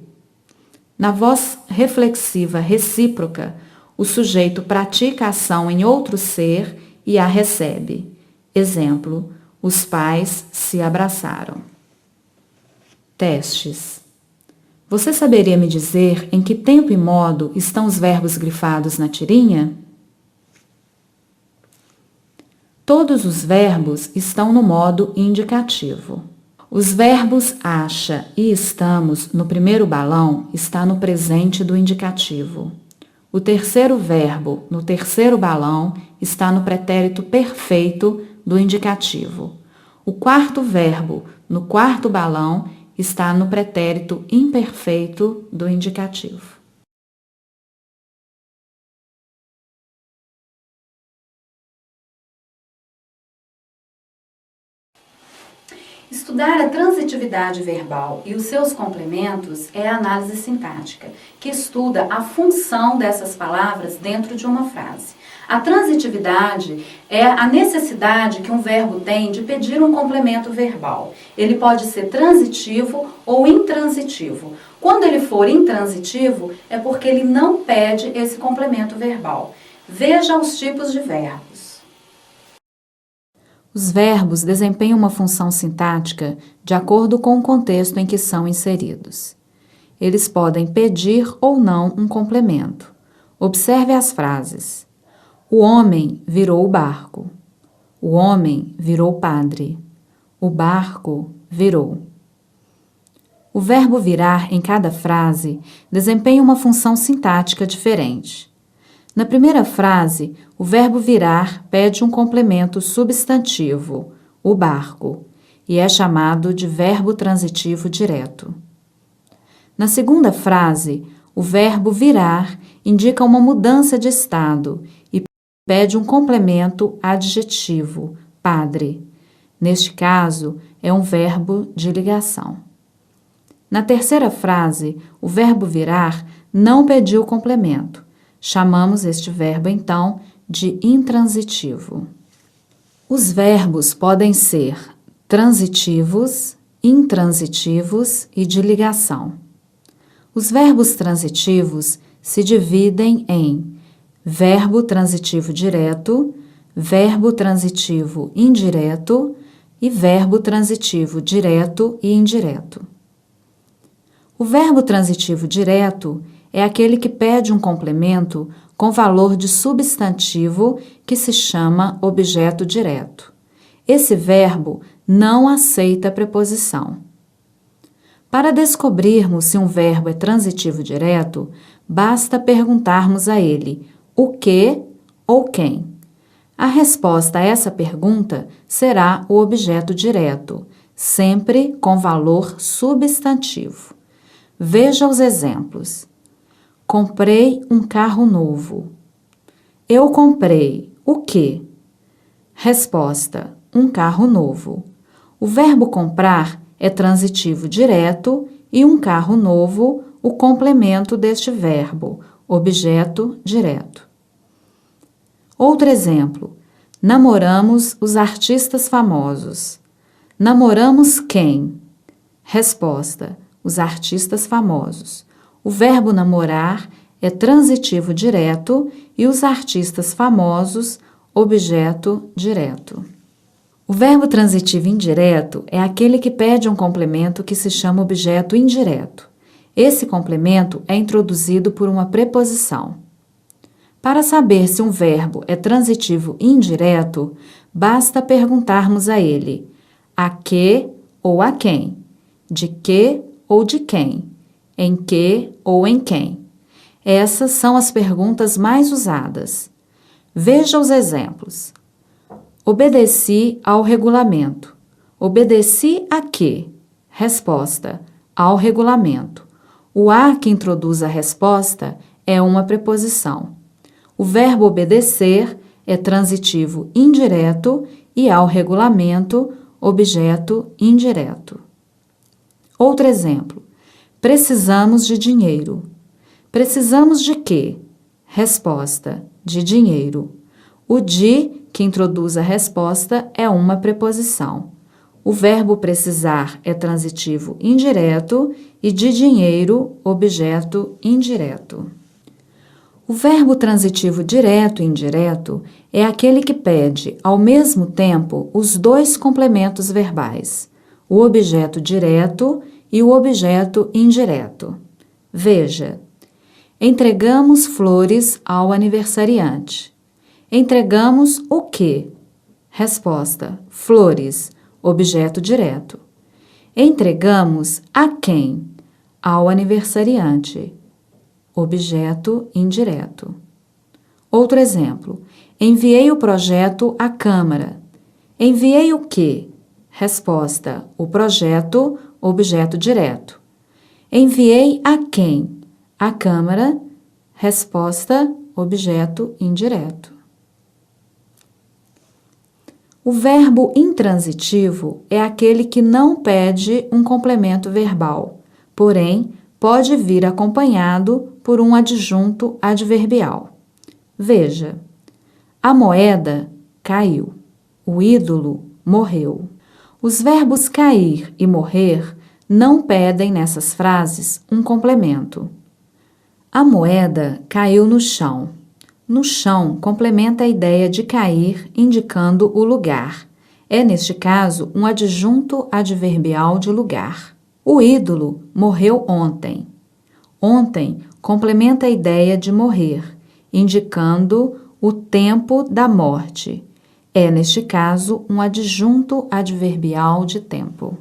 Na voz reflexiva recíproca, o sujeito pratica a ação em outro ser e a recebe. Exemplo, os pais se abraçaram. Testes. Você saberia me dizer em que tempo e modo estão os verbos grifados na tirinha? Todos os verbos estão no modo indicativo. Os verbos acha e estamos no primeiro balão está no presente do indicativo. O terceiro verbo no terceiro balão está no pretérito perfeito do indicativo. O quarto verbo no quarto balão está no pretérito imperfeito do indicativo. Estudar a transitividade verbal e os seus complementos é a análise sintática, que estuda a função dessas palavras dentro de uma frase. A transitividade é a necessidade que um verbo tem de pedir um complemento verbal. Ele pode ser transitivo ou intransitivo. Quando ele for intransitivo, é porque ele não pede esse complemento verbal. Veja os tipos de verbos. Os verbos desempenham uma função sintática de acordo com o contexto em que são inseridos. Eles podem pedir ou não um complemento. Observe as frases. O homem virou o barco. O homem virou padre. O barco virou. O verbo virar em cada frase desempenha uma função sintática diferente. Na primeira frase, o verbo virar pede um complemento substantivo, o barco, e é chamado de verbo transitivo direto. Na segunda frase, o verbo virar indica uma mudança de estado e pede um complemento adjetivo, padre. Neste caso, é um verbo de ligação. Na terceira frase, o verbo virar não pediu complemento. Chamamos este verbo, então, de intransitivo. Os verbos podem ser transitivos, intransitivos e de ligação. Os verbos transitivos se dividem em verbo transitivo direto, verbo transitivo indireto e verbo transitivo direto e indireto. O verbo transitivo direto é aquele que pede um complemento com valor de substantivo que se chama objeto direto. Esse verbo não aceita preposição. Para descobrirmos se um verbo é transitivo direto, basta perguntarmos a ele o que ou quem. A resposta a essa pergunta será o objeto direto, sempre com valor substantivo. Veja os exemplos. Comprei um carro novo. Eu comprei o quê? Resposta: um carro novo. O verbo comprar é transitivo direto e um carro novo, o complemento deste verbo, objeto direto. Outro exemplo. Namoramos os artistas famosos. Namoramos quem? Resposta: os artistas famosos. O verbo namorar é transitivo direto e os artistas famosos, objeto direto. O verbo transitivo indireto é aquele que pede um complemento que se chama objeto indireto. Esse complemento é introduzido por uma preposição. Para saber se um verbo é transitivo indireto, basta perguntarmos a ele a que ou a quem, de que ou de quem, em que ou em quem. Essas são as perguntas mais usadas. Veja os exemplos. Obedeci ao regulamento. Obedeci a quê? Resposta: ao regulamento. O a que introduz a resposta é uma preposição. O verbo obedecer é transitivo indireto e ao regulamento, objeto indireto. Outro exemplo. Precisamos de dinheiro. Precisamos de quê? Resposta: de dinheiro. O de, que introduz a resposta, é uma preposição. O verbo precisar é transitivo indireto e de dinheiro, objeto indireto. O verbo transitivo direto e indireto é aquele que pede, ao mesmo tempo, os dois complementos verbais, o objeto direto e o objeto indireto. Veja, entregamos flores ao aniversariante. Entregamos o quê? Resposta: flores, objeto direto. Entregamos a quem? Ao aniversariante, objeto indireto. Outro exemplo. Enviei o projeto à Câmara. Enviei o quê? Resposta: o projeto, objeto direto. Enviei a quem? À Câmara. Resposta: objeto indireto. O verbo intransitivo é aquele que não pede um complemento verbal, porém, pode vir acompanhado por um adjunto adverbial. Veja, a moeda caiu, o ídolo morreu. Os verbos cair e morrer não pedem nessas frases um complemento. A moeda caiu no chão. No chão complementa a ideia de cair, indicando o lugar. É, neste caso, um adjunto adverbial de lugar. O ídolo morreu ontem. Ontem complementa a ideia de morrer, indicando o tempo da morte. É, neste caso, um adjunto adverbial de tempo.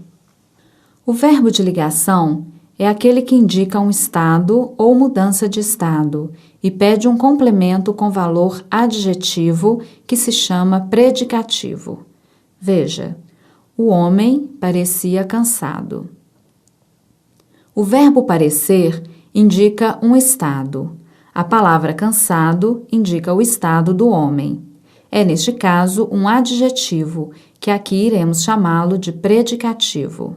O verbo de ligação é aquele que indica um estado ou mudança de estado e pede um complemento com valor adjetivo que se chama predicativo. Veja, o homem parecia cansado. O verbo parecer indica um estado. A palavra cansado indica o estado do homem. É, neste caso, um adjetivo, que aqui iremos chamá-lo de predicativo.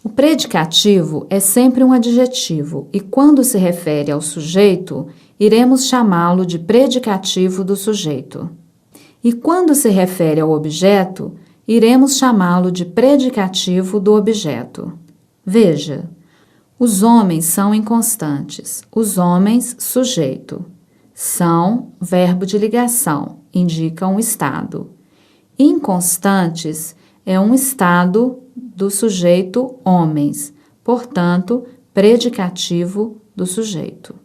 O predicativo é sempre um adjetivo e, quando se refere ao sujeito, iremos chamá-lo de predicativo do sujeito. E quando se refere ao objeto, iremos chamá-lo de predicativo do objeto. Veja, os homens são inconstantes. Os homens, sujeito. São, verbo de ligação, indica um estado. Inconstantes é um estado do sujeito homens, portanto, predicativo do sujeito.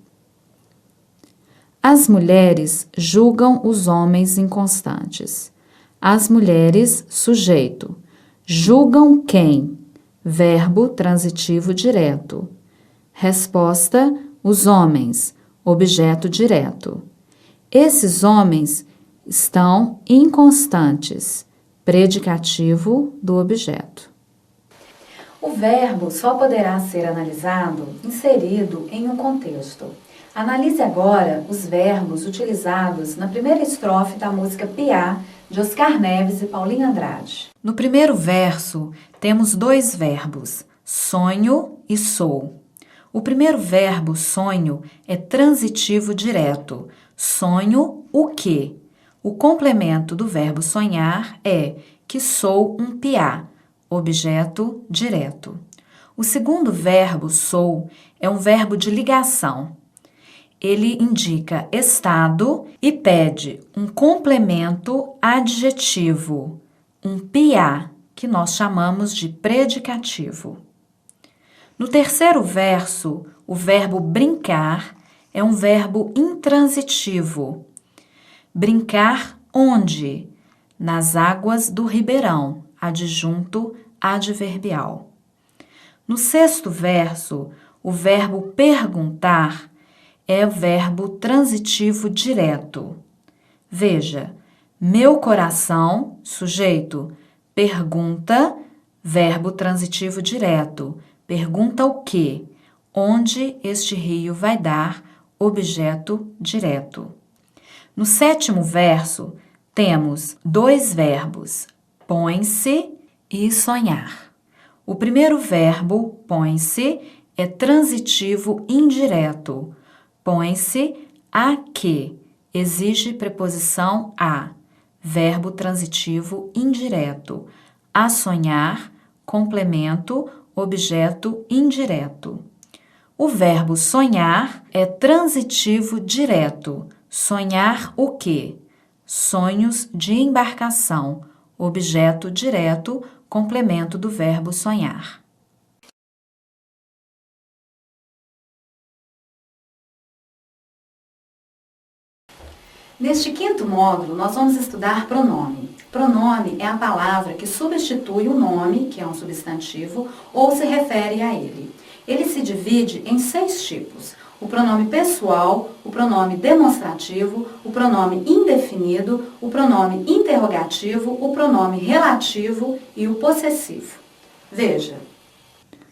As mulheres julgam os homens inconstantes. As mulheres, sujeito. Julgam quem? Verbo transitivo direto. Resposta, os homens, objeto direto. Esses homens estão inconstantes, predicativo do objeto. O verbo só poderá ser analisado inserido em um contexto. Analise agora os verbos utilizados na primeira estrofe da música Piá, de Oscar Neves e Paulinho Andrade. No primeiro verso, temos dois verbos, sonho e sou. O primeiro verbo, sonho, é transitivo direto. Sonho o quê? O complemento do verbo sonhar é que sou um piá, objeto direto. O segundo verbo, sou, é um verbo de ligação. Ele indica estado e pede um complemento adjetivo, um piá, que nós chamamos de predicativo. No terceiro verso, o verbo brincar é um verbo intransitivo. Brincar onde? Nas águas do ribeirão, adjunto adverbial. No sexto verso, o verbo perguntar é o verbo transitivo direto. Veja, meu coração, sujeito, pergunta, verbo transitivo direto. Pergunta o quê? Onde este rio vai dar, objeto direto. No sétimo verso, temos dois verbos, põe-se e sonhar. O primeiro verbo, põe-se, é transitivo indireto. Põe-se a que, exige preposição a, verbo transitivo indireto. A sonhar, complemento, objeto indireto. O verbo sonhar é transitivo direto. Sonhar o quê? Sonhos de embarcação, objeto direto, complemento do verbo sonhar. Neste quinto módulo, nós vamos estudar pronome. Pronome é a palavra que substitui o nome, que é um substantivo, ou se refere a ele. Ele se divide em 6 tipos: o pronome pessoal, o pronome demonstrativo, o pronome indefinido, o pronome interrogativo, o pronome relativo e o possessivo. Veja.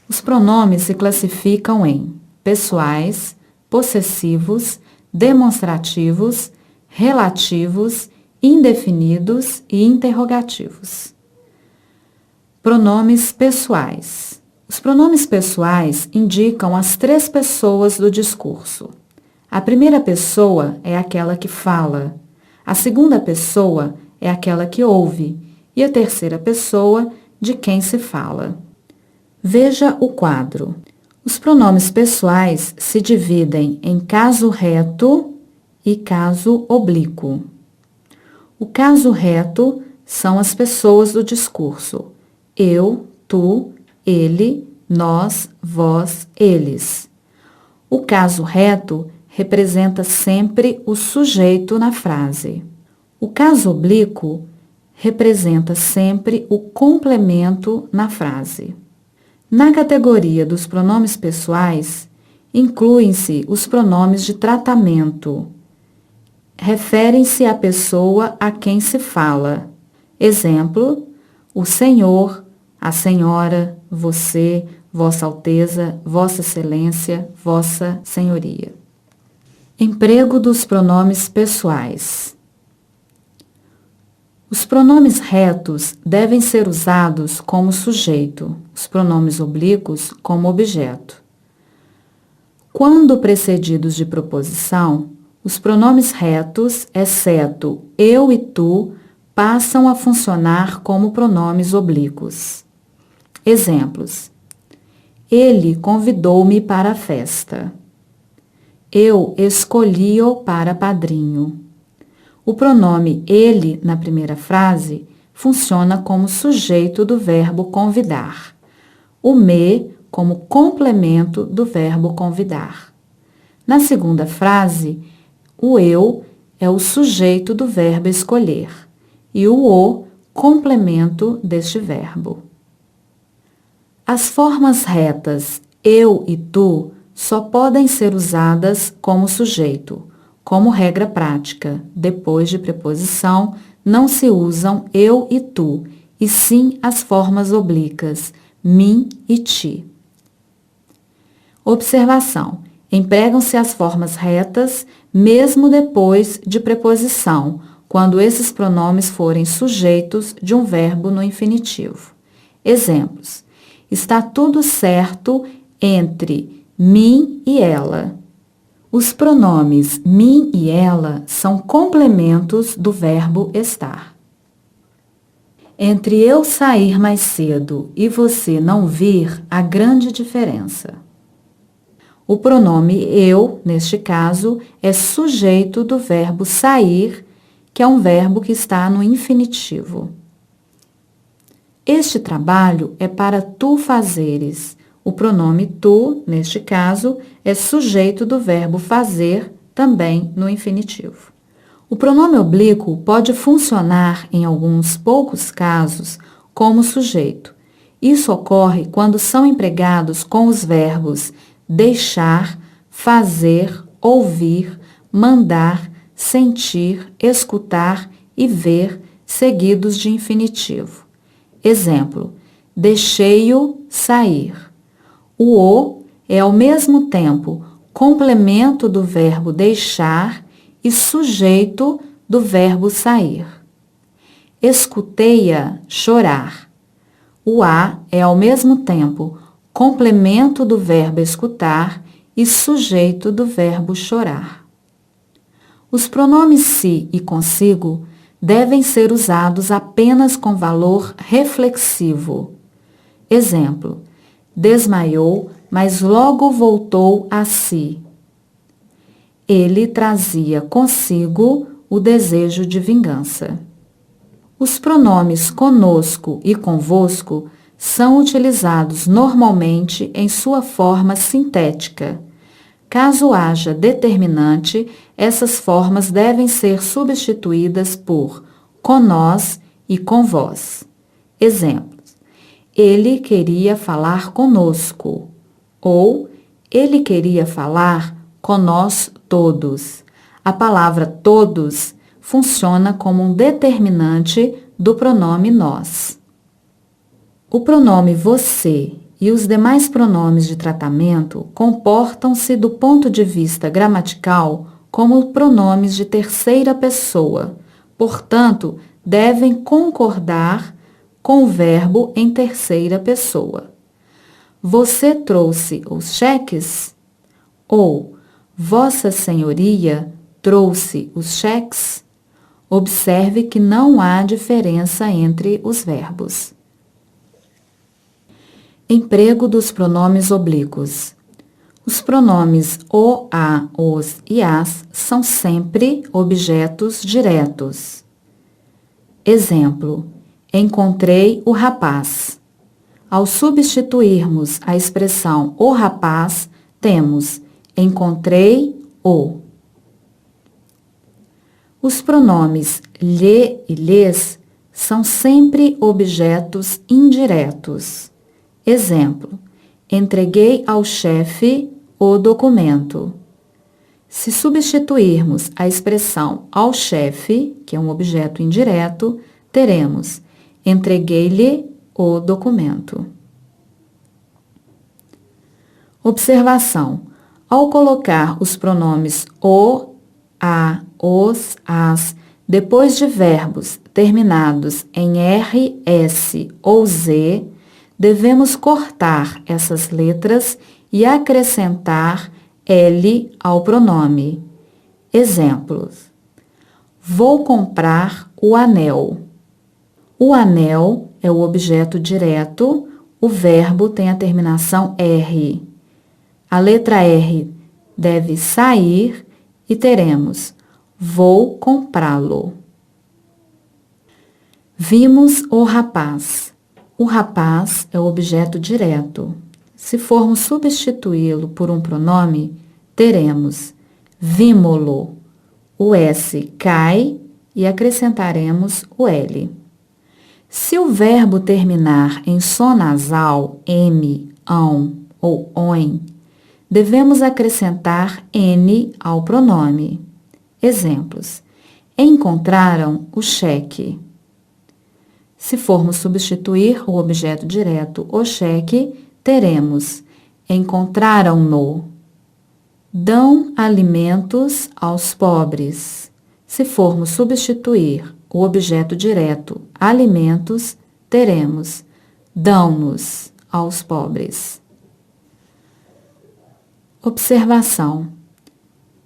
Os pronomes se classificam em pessoais, possessivos, demonstrativos, relativos, indefinidos e interrogativos. Pronomes pessoais. Os pronomes pessoais indicam as 3 pessoas do discurso. A primeira pessoa é aquela que fala, a segunda pessoa é aquela que ouve e a terceira pessoa de quem se fala. Veja o quadro. Os pronomes pessoais se dividem em caso reto e caso oblíquo. O caso reto são as pessoas do discurso: eu, tu, ele, nós, vós, eles. O caso reto representa sempre o sujeito na frase. O caso oblíquo representa sempre o complemento na frase. Na categoria dos pronomes pessoais, incluem-se os pronomes de tratamento. Referem-se à pessoa a quem se fala. Exemplo: o senhor, a senhora, você, Vossa Alteza, Vossa Excelência, Vossa Senhoria. Emprego dos pronomes pessoais. Os pronomes retos devem ser usados como sujeito, os pronomes oblíquos como objeto. Quando precedidos de proposição, os pronomes retos, exceto eu e tu, passam a funcionar como pronomes oblíquos. Exemplos: ele convidou-me para a festa. Eu escolhi-o para padrinho. O pronome ele, na primeira frase, funciona como sujeito do verbo convidar. O me como complemento do verbo convidar. Na segunda frase, o eu é o sujeito do verbo escolher e o complemento deste verbo. As formas retas eu e tu só podem ser usadas como sujeito. Como regra prática, depois de preposição, não se usam eu e tu, e sim as formas oblíquas, mim e ti. Observação: empregam-se as formas retas mesmo depois de preposição, quando esses pronomes forem sujeitos de um verbo no infinitivo. Exemplos: está tudo certo entre mim e ela. Os pronomes mim e ela são complementos do verbo estar. Entre eu sair mais cedo e você não vir, há grande diferença. O pronome eu, neste caso, é sujeito do verbo sair, que é um verbo que está no infinitivo. Este trabalho é para tu fazeres. O pronome tu, neste caso, é sujeito do verbo fazer, também no infinitivo. O pronome oblíquo pode funcionar, em alguns poucos casos, como sujeito. Isso ocorre quando são empregados com os verbos deixar, fazer, ouvir, mandar, sentir, escutar e ver, seguidos de infinitivo. Exemplo: deixei-o sair. O é, ao mesmo tempo, complemento do verbo deixar e sujeito do verbo sair. Escutei-a chorar. O a é, ao mesmo tempo, complemento do verbo escutar e sujeito do verbo chorar. Os pronomes se e consigo devem ser usados apenas com valor reflexivo. Exemplo: desmaiou, mas logo voltou a si. Ele trazia consigo o desejo de vingança. Os pronomes conosco e convosco são utilizados normalmente em sua forma sintética. Caso haja determinante, essas formas devem ser substituídas por conós e com vós. Exemplos: ele queria falar conosco, ou ele queria falar com nós todos. A palavra todos funciona como um determinante do pronome nós. O pronome você e os demais pronomes de tratamento comportam-se do ponto de vista gramatical como pronomes de terceira pessoa, portanto, devem concordar com o verbo em terceira pessoa. Você trouxe os cheques? Ou Vossa Senhoria trouxe os cheques? Observe que não há diferença entre os verbos. Emprego dos pronomes oblíquos. Os pronomes o, a, os e as são sempre objetos diretos. Exemplo: encontrei o rapaz. Ao substituirmos a expressão o rapaz, temos encontrei o. Os pronomes lhe e lhes são sempre objetos indiretos. Exemplo: entreguei ao chefe o documento. Se substituirmos a expressão ao chefe, que é um objeto indireto, teremos entreguei-lhe o documento. Observação: ao colocar os pronomes o, a, os, as, depois de verbos terminados em R, S ou Z, devemos cortar essas letras e acrescentar L ao pronome. Exemplos: vou comprar o anel. O anel é o objeto direto, o verbo tem a terminação R. A letra R deve sair e teremos vou comprá-lo. Vimos o rapaz. O rapaz é o objeto direto. Se formos substituí-lo por um pronome, teremos vimo-lo. O S cai e acrescentaremos o L. Se o verbo terminar em som nasal, M, ão ou oin, devemos acrescentar N ao pronome. Exemplos: encontraram o cheque. Se formos substituir o objeto direto, o cheque, teremos encontraram-no. Dão alimentos aos pobres. Se formos substituir o objeto direto alimentos, teremos dão-nos aos pobres. Observação: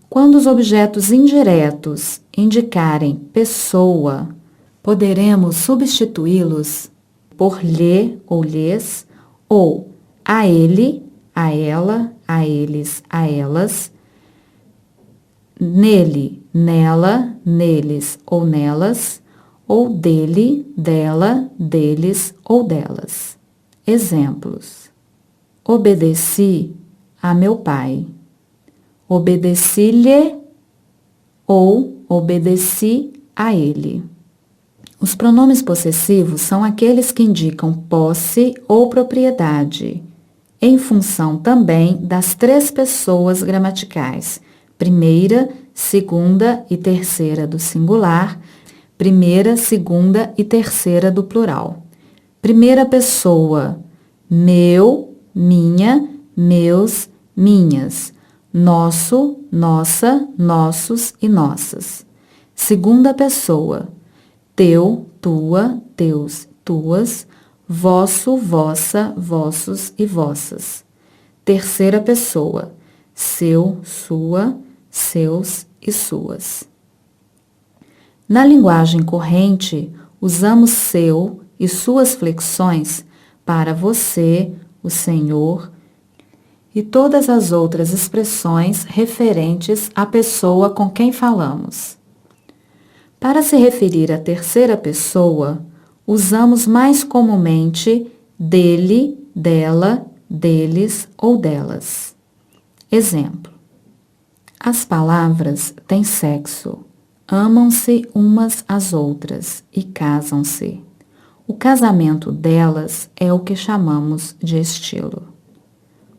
quando os objetos indiretos indicarem pessoa, poderemos substituí-los por lhe ou lhes, ou a ele, a ela, a eles, a elas, nele, nela, neles ou nelas, ou dele, dela, deles ou delas. Exemplos: obedeci a meu pai. Obedeci-lhe ou obedeci a ele. Os pronomes possessivos são aqueles que indicam posse ou propriedade, em função também das três pessoas gramaticais: primeira, segunda e terceira do singular, primeira, segunda e terceira do plural. Primeira pessoa: meu, minha, meus, minhas, nosso, nossa, nossos e nossas. Segunda pessoa: teu, tua, teus, tuas, vosso, vossa, vossos e vossas. Terceira pessoa: seu, sua, seus e suas. Na linguagem corrente, usamos seu e suas flexões para você, o senhor e todas as outras expressões referentes à pessoa com quem falamos. Para se referir à terceira pessoa, usamos mais comumente dele, dela, deles ou delas. Exemplo: as palavras têm sexo, amam-se umas às outras e casam-se. O casamento delas é o que chamamos de estilo.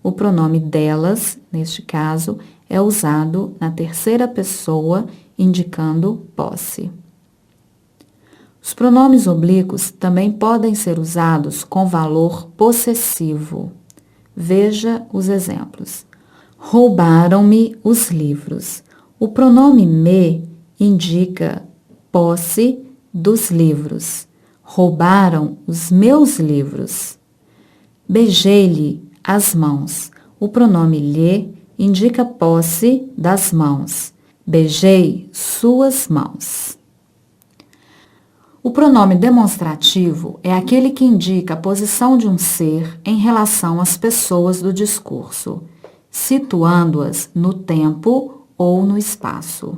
O pronome delas, neste caso, é usado na terceira pessoa, indicando posse. Os pronomes oblíquos também podem ser usados com valor possessivo. Veja os exemplos. Roubaram-me os livros. O pronome me indica posse dos livros. Roubaram os meus livros. Beijei-lhe as mãos. O pronome lhe indica posse das mãos. Beijei suas mãos. O pronome demonstrativo é aquele que indica a posição de um ser em relação às pessoas do discurso, situando-as no tempo ou no espaço.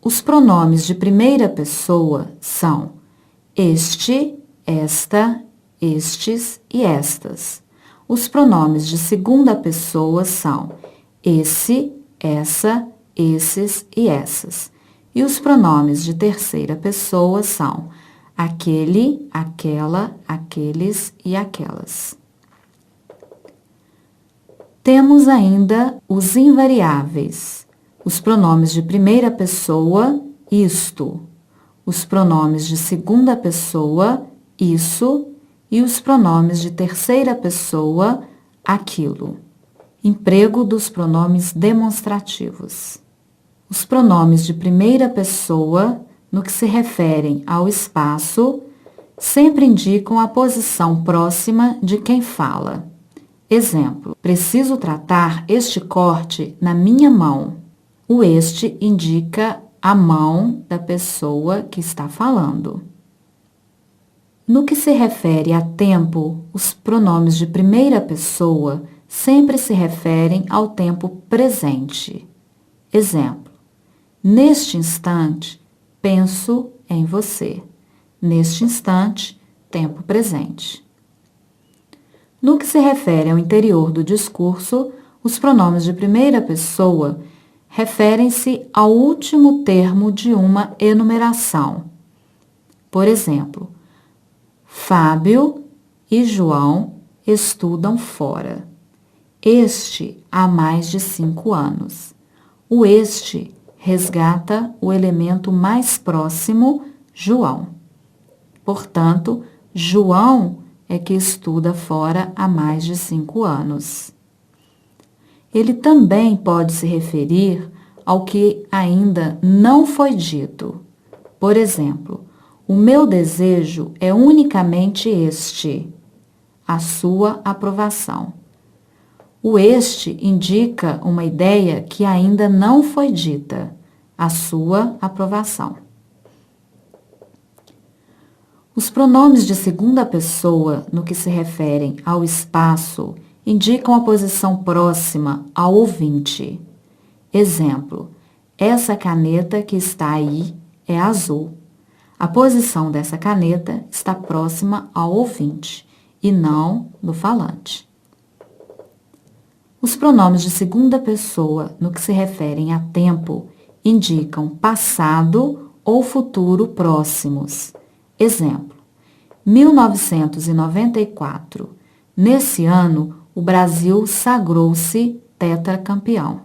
Os pronomes de primeira pessoa são este, esta, estes e estas. Os pronomes de segunda pessoa são esse, essa, esses e essas. E os pronomes de terceira pessoa são aquele, aquela, aqueles e aquelas. Temos ainda os invariáveis. Os pronomes de primeira pessoa, isto. Os pronomes de segunda pessoa, isso. E os pronomes de terceira pessoa, aquilo. Emprego dos pronomes demonstrativos. Os pronomes de primeira pessoa, no que se referem ao espaço, sempre indicam a posição próxima de quem fala. Exemplo: preciso tratar este corte na minha mão. O este indica a mão da pessoa que está falando. No que se refere a tempo, os pronomes de primeira pessoa sempre se referem ao tempo presente. Exemplo: neste instante, penso em você. Neste instante, tempo presente. No que se refere ao interior do discurso, os pronomes de primeira pessoa referem-se ao último termo de uma enumeração. Por exemplo, Fábio e João estudam fora. Este há mais de 5 anos. O este resgata o elemento mais próximo, João. Portanto, João é que estuda fora há mais de 5 anos. Ele também pode se referir ao que ainda não foi dito. Por exemplo, o meu desejo é unicamente este, a sua aprovação. O este indica uma ideia que ainda não foi dita, a sua aprovação. Os pronomes de segunda pessoa, no que se referem ao espaço, indicam a posição próxima ao ouvinte. Exemplo: essa caneta que está aí é azul. A posição dessa caneta está próxima ao ouvinte e não do falante. Os pronomes de segunda pessoa, no que se referem a tempo, indicam passado ou futuro próximos. Exemplo: 1994. Nesse ano, o Brasil sagrou-se tetracampeão.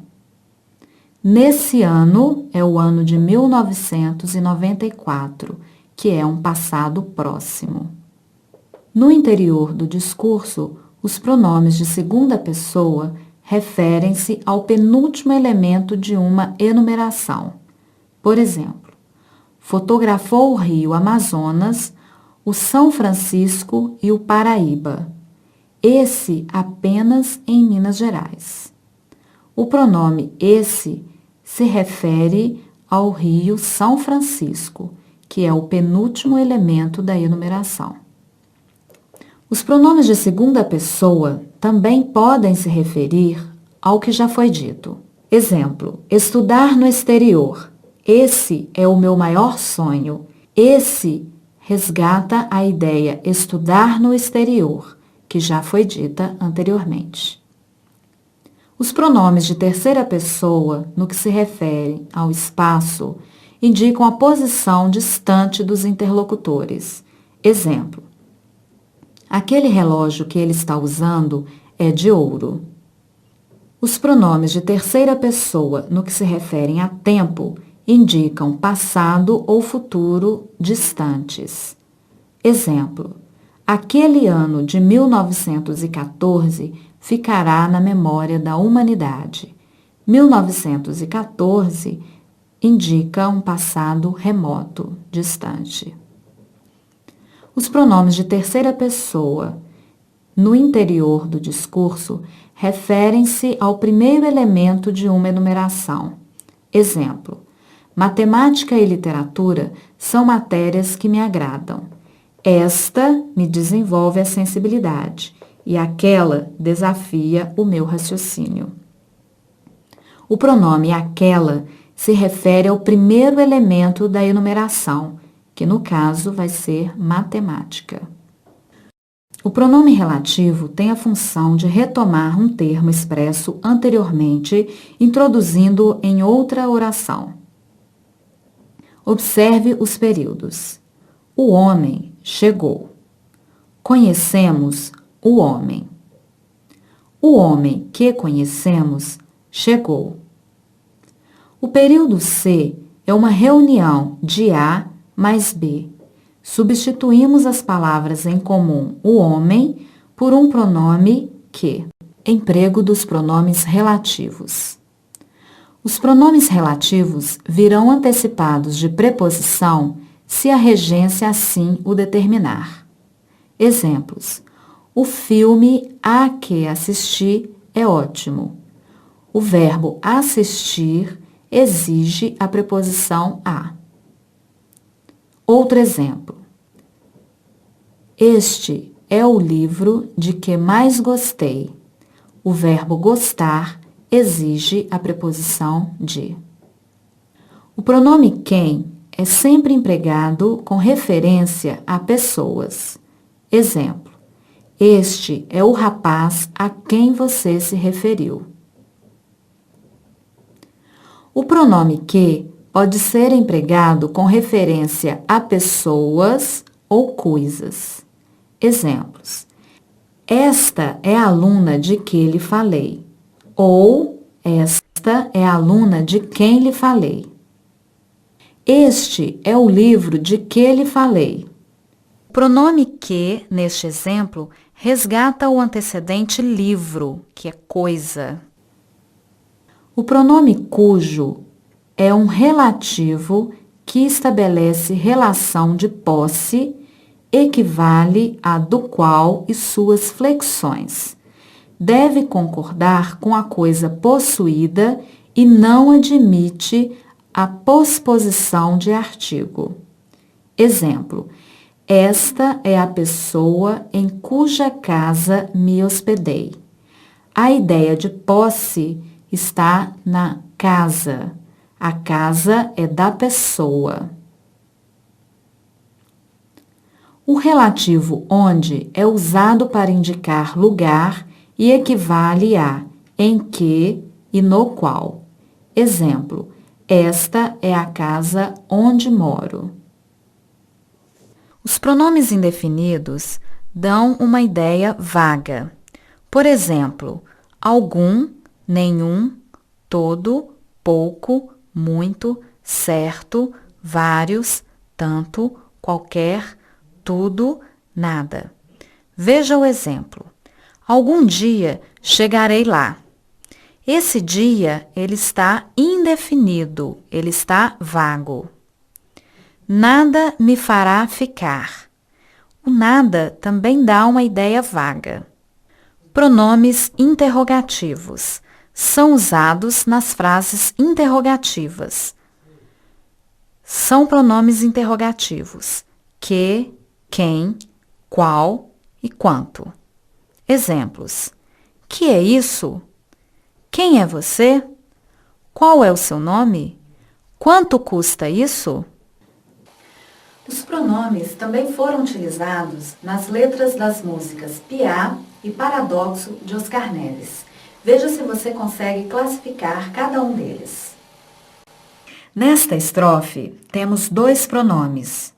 Nesse ano é o ano de 1994, que é um passado próximo. No interior do discurso, os pronomes de segunda pessoa referem-se ao penúltimo elemento de uma enumeração. Por exemplo, fotografou o Rio Amazonas, o São Francisco e o Paraíba. Esse apenas em Minas Gerais. O pronome esse se refere ao Rio São Francisco, que é o penúltimo elemento da enumeração. Os pronomes de segunda pessoa também podem se referir ao que já foi dito. Exemplo: estudar no exterior. Esse é o meu maior sonho. Esse resgata a ideia estudar no exterior, que já foi dita anteriormente. Os pronomes de terceira pessoa, no que se refere ao espaço, indicam a posição distante dos interlocutores. Exemplo: aquele relógio que ele está usando é de ouro. Os pronomes de terceira pessoa, no que se referem a tempo, indicam passado ou futuro distantes. Exemplo: aquele ano de 1914 ficará na memória da humanidade. 1914 indica um passado remoto, distante. Os pronomes de terceira pessoa, no interior do discurso, referem-se ao primeiro elemento de uma enumeração. Exemplo: Matemática e literatura são matérias que me agradam. Esta me desenvolve a sensibilidade e aquela desafia o meu raciocínio. O pronome aquela se refere ao primeiro elemento da enumeração, que no caso vai ser matemática. O pronome relativo tem a função de retomar um termo expresso anteriormente, introduzindo-o em outra oração. Observe os períodos. O homem chegou. Conhecemos o homem. O homem que conhecemos chegou. O período C é uma reunião de A mais B. Substituímos as palavras em comum o homem por um pronome que. Emprego dos pronomes relativos. Os pronomes relativos virão antecipados de preposição se a regência assim o determinar. Exemplos: o filme a que assisti é ótimo. O verbo assistir exige a preposição a. Outro exemplo: este é o livro de que mais gostei. O verbo gostar exige a preposição de. O pronome quem é sempre empregado com referência a pessoas. Exemplo: este é o rapaz a quem você se referiu. O pronome que pode ser empregado com referência a pessoas ou coisas. Exemplos: esta é a aluna de que lhe falei. Ou esta é a aluna de quem lhe falei. Este é o livro de que lhe falei. O pronome que, neste exemplo, resgata o antecedente livro, que é coisa. O pronome cujo é um relativo que estabelece relação de posse, equivale a do qual e suas flexões. Deve concordar com a coisa possuída e não admite a posposição de artigo. Exemplo: esta é a pessoa em cuja casa me hospedei. A ideia de posse está na casa. A casa é da pessoa. O relativo onde é usado para indicar lugar e equivale a em que e no qual. Exemplo: esta é a casa onde moro. Os pronomes indefinidos dão uma ideia vaga. Por exemplo, algum, nenhum, todo, pouco, muito, certo, vários, tanto, qualquer, tudo, nada. Veja o exemplo. Algum dia chegarei lá. Esse dia, ele está indefinido, ele está vago. Nada me fará ficar. O nada também dá uma ideia vaga. Pronomes interrogativos são usados nas frases interrogativas. São pronomes interrogativos: que, quem, qual e quanto. Exemplos: que é isso? Quem é você? Qual é o seu nome? Quanto custa isso? Os pronomes também foram utilizados nas letras das músicas Piá e Paradoxo de Oscar Neves. Veja se você consegue classificar cada um deles. Nesta estrofe, temos dois pronomes.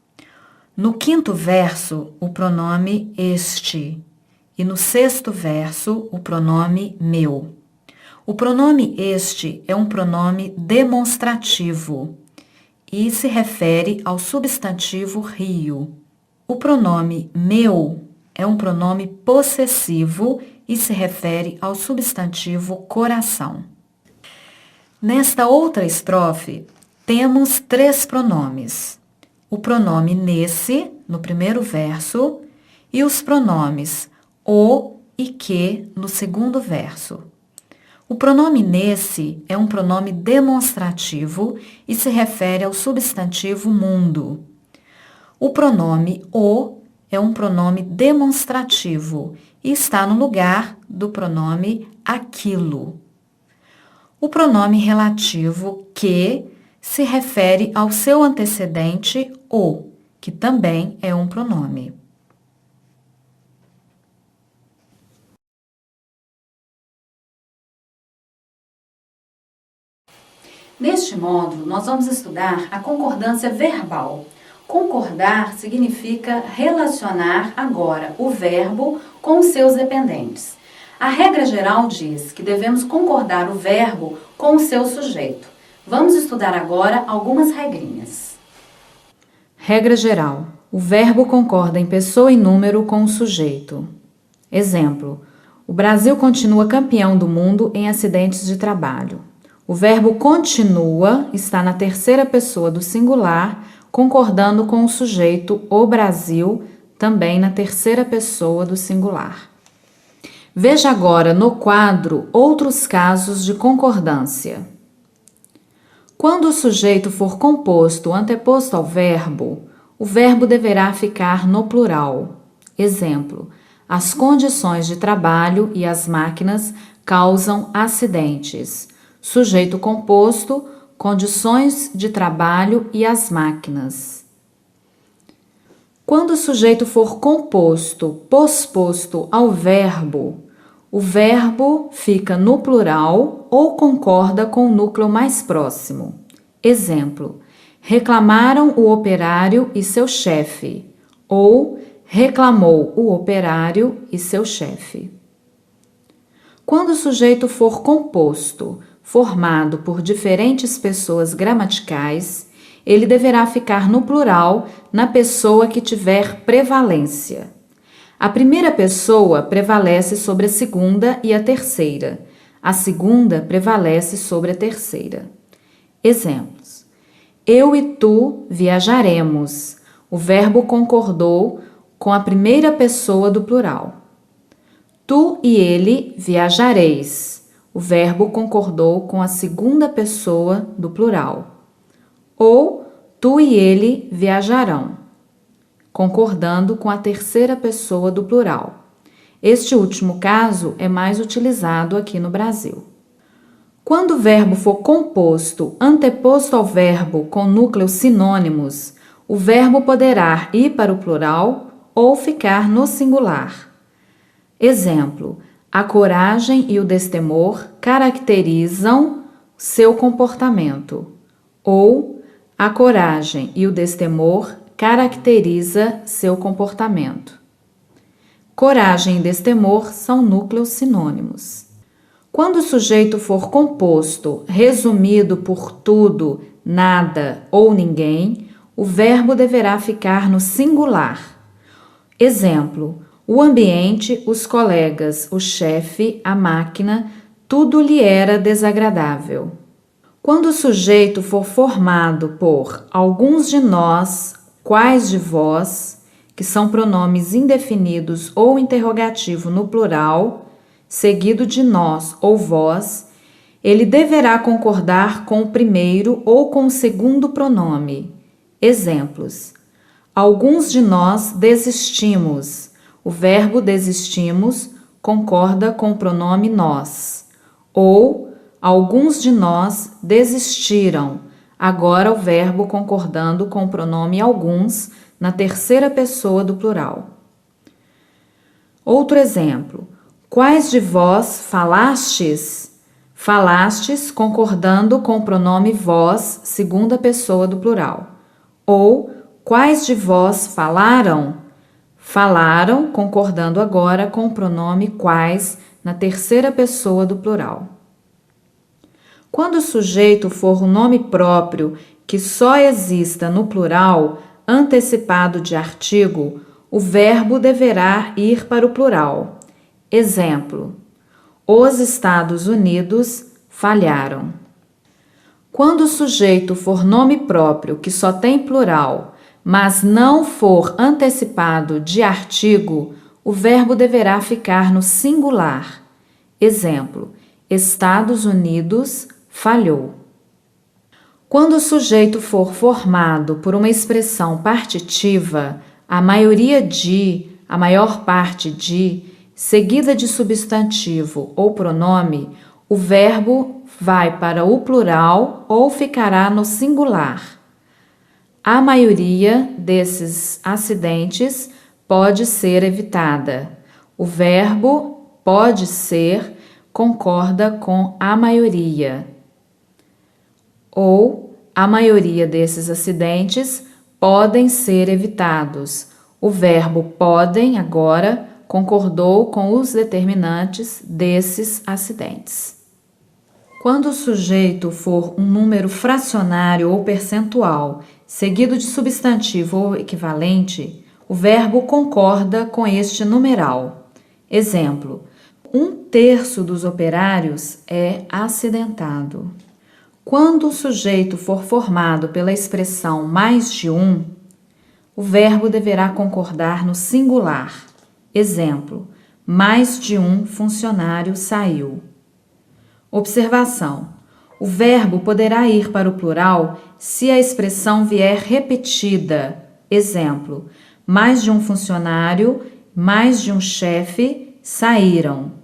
No quinto verso, o pronome este, e no sexto verso, o pronome meu. O pronome este é um pronome demonstrativo e se refere ao substantivo rio. O pronome meu é um pronome possessivo e se refere ao substantivo coração. Nesta outra estrofe, temos três pronomes. O pronome nesse, no primeiro verso, e os pronomes o e que, no segundo verso. O pronome nesse é um pronome demonstrativo e se refere ao substantivo mundo. O pronome o é um pronome demonstrativo e está no lugar do pronome aquilo. O pronome relativo que se refere ao seu antecedente o, que também é um pronome. Neste módulo, nós vamos estudar a concordância verbal. Concordar significa relacionar agora o verbo com os seus dependentes. A regra geral diz que devemos concordar o verbo com o seu sujeito. Vamos estudar agora algumas regrinhas. Regra geral. O verbo concorda em pessoa e número com o sujeito. Exemplo: o Brasil continua campeão do mundo em acidentes de trabalho. O verbo continua está na terceira pessoa do singular, concordando com o sujeito o Brasil, também na terceira pessoa do singular. Veja agora no quadro outros casos de concordância. Quando o sujeito for composto anteposto ao verbo, o verbo deverá ficar no plural. Exemplo: as condições de trabalho e as máquinas causam acidentes. Sujeito composto, condições de trabalho e as máquinas. Quando o sujeito for composto, posposto ao verbo, o verbo fica no plural ou concorda com o núcleo mais próximo. Exemplo: reclamaram o operário e seu chefe, ou reclamou o operário e seu chefe. Quando o sujeito for composto, formado por diferentes pessoas gramaticais, ele deverá ficar no plural na pessoa que tiver prevalência. A primeira pessoa prevalece sobre a segunda e a terceira. A segunda prevalece sobre a terceira. Exemplos: eu e tu viajaremos. O verbo concordou com a primeira pessoa do plural. Tu e ele viajareis. O verbo concordou com a segunda pessoa do plural. Ou tu e ele viajarão, concordando com a terceira pessoa do plural. Este último caso é mais utilizado aqui no Brasil. Quando o verbo for composto anteposto ao verbo com núcleos sinônimos, o verbo poderá ir para o plural ou ficar no singular. Exemplo: a coragem e o destemor caracterizam seu comportamento. Ou a coragem e o destemor caracteriza seu comportamento. Coragem e destemor são núcleos sinônimos. Quando o sujeito for composto, resumido por tudo, nada ou ninguém, o verbo deverá ficar no singular. Exemplo: o ambiente, os colegas, o chefe, a máquina, tudo lhe era desagradável. Quando o sujeito for formado por alguns de nós, quais de vós, que são pronomes indefinidos ou interrogativo no plural, seguido de nós ou vós, ele deverá concordar com o primeiro ou com o segundo pronome. Exemplos: alguns de nós desistimos. O verbo desistimos concorda com o pronome nós. Ou alguns de nós desistiram. Agora o verbo concordando com o pronome alguns na terceira pessoa do plural. Outro exemplo: quais de vós falastes? Falastes concordando com o pronome vós, segunda pessoa do plural. Ou quais de vós falaram? Falaram concordando agora com o pronome quais na terceira pessoa do plural. Quando o sujeito for um nome próprio que só exista no plural, antecipado de artigo, o verbo deverá ir para o plural. Exemplo: os Estados Unidos falharam. Quando o sujeito for nome próprio que só tem plural, mas não for antecipado de artigo, o verbo deverá ficar no singular. Exemplo: Estados Unidos falhou. Quando o sujeito for formado por uma expressão partitiva, a maioria de, a maior parte de, seguida de substantivo ou pronome, o verbo vai para o plural ou ficará no singular. A maioria desses acidentes pode ser evitada. O verbo pode ser concorda com a maioria. Ou a maioria desses acidentes podem ser evitados. O verbo podem agora concordou com os determinantes desses acidentes. Quando o sujeito for um número fracionário ou percentual, seguido de substantivo ou equivalente, o verbo concorda com este numeral. Exemplo: 1/3 dos operários é acidentado. Quando o sujeito for formado pela expressão mais de um, o verbo deverá concordar no singular. Exemplo: mais de um funcionário saiu. Observação: o verbo poderá ir para o plural se a expressão vier repetida. Exemplo: mais de um funcionário, mais de um chefe saíram.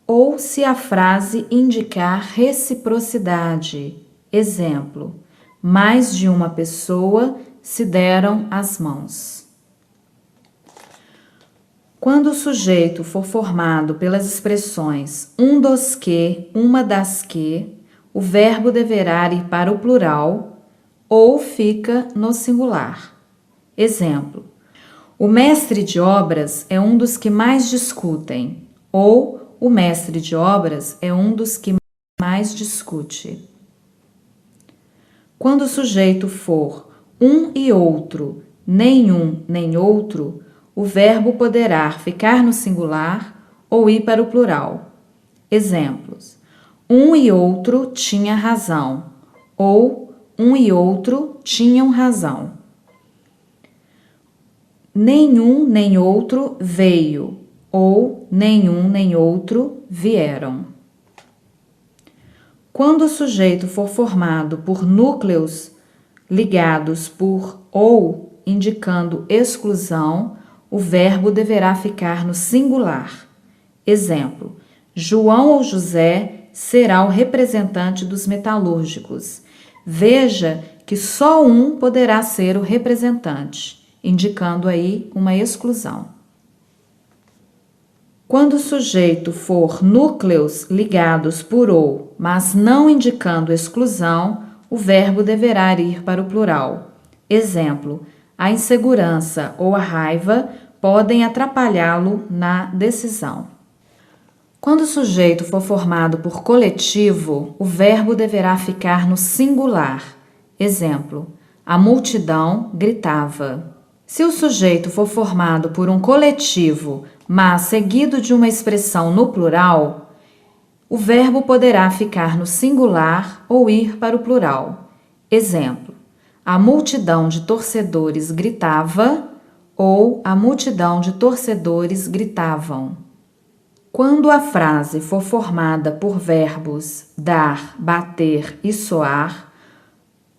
Ou se a frase indicar reciprocidade. Exemplo: mais de uma pessoa se deram as mãos. Quando o sujeito for formado pelas expressões um dos que, uma das que, o verbo deverá ir para o plural ou fica no singular. Exemplo: o mestre de obras é um dos que mais discutem, ou o mestre de obras é um dos que mais discute. Quando o sujeito for um e outro, nenhum nem outro, o verbo poderá ficar no singular ou ir para o plural. Exemplos: um e outro tinha razão, ou um e outro tinham razão. Nenhum nem outro veio, ou nenhum nem outro vieram. Quando o sujeito for formado por núcleos ligados por ou, indicando exclusão, o verbo deverá ficar no singular. Exemplo: João ou José será o representante dos metalúrgicos. Veja que só um poderá ser o representante, indicando aí uma exclusão. Quando o sujeito for núcleos ligados por ou, mas não indicando exclusão, o verbo deverá ir para o plural. Exemplo: a insegurança ou a raiva podem atrapalhá-lo na decisão. Quando o sujeito for formado por coletivo, o verbo deverá ficar no singular. Exemplo: a multidão gritava. Se o sujeito for formado por um coletivo, mas seguido de uma expressão no plural, o verbo poderá ficar no singular ou ir para o plural. Exemplo: a multidão de torcedores gritava ou a multidão de torcedores gritavam. Quando a frase for formada por verbos dar, bater e soar,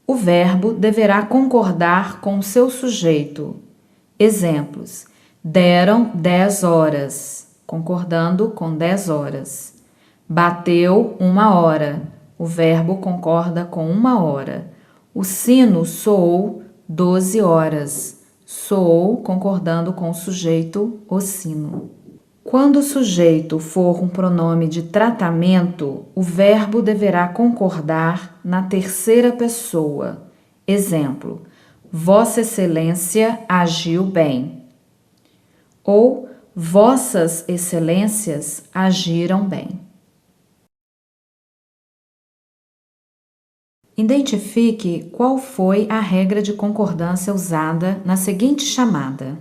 o verbo deverá concordar com o seu sujeito. Exemplos: deram 10 horas, concordando com 10 horas. Bateu 1 hora, o verbo concorda com 1 hora. O sino soou 12 horas, soou concordando com o sujeito, o sino. Quando o sujeito for um pronome de tratamento, o verbo deverá concordar na terceira pessoa. Exemplo: Vossa Excelência agiu bem. Ou Vossas Excelências agiram bem. Identifique qual foi a regra de concordância usada na seguinte chamada.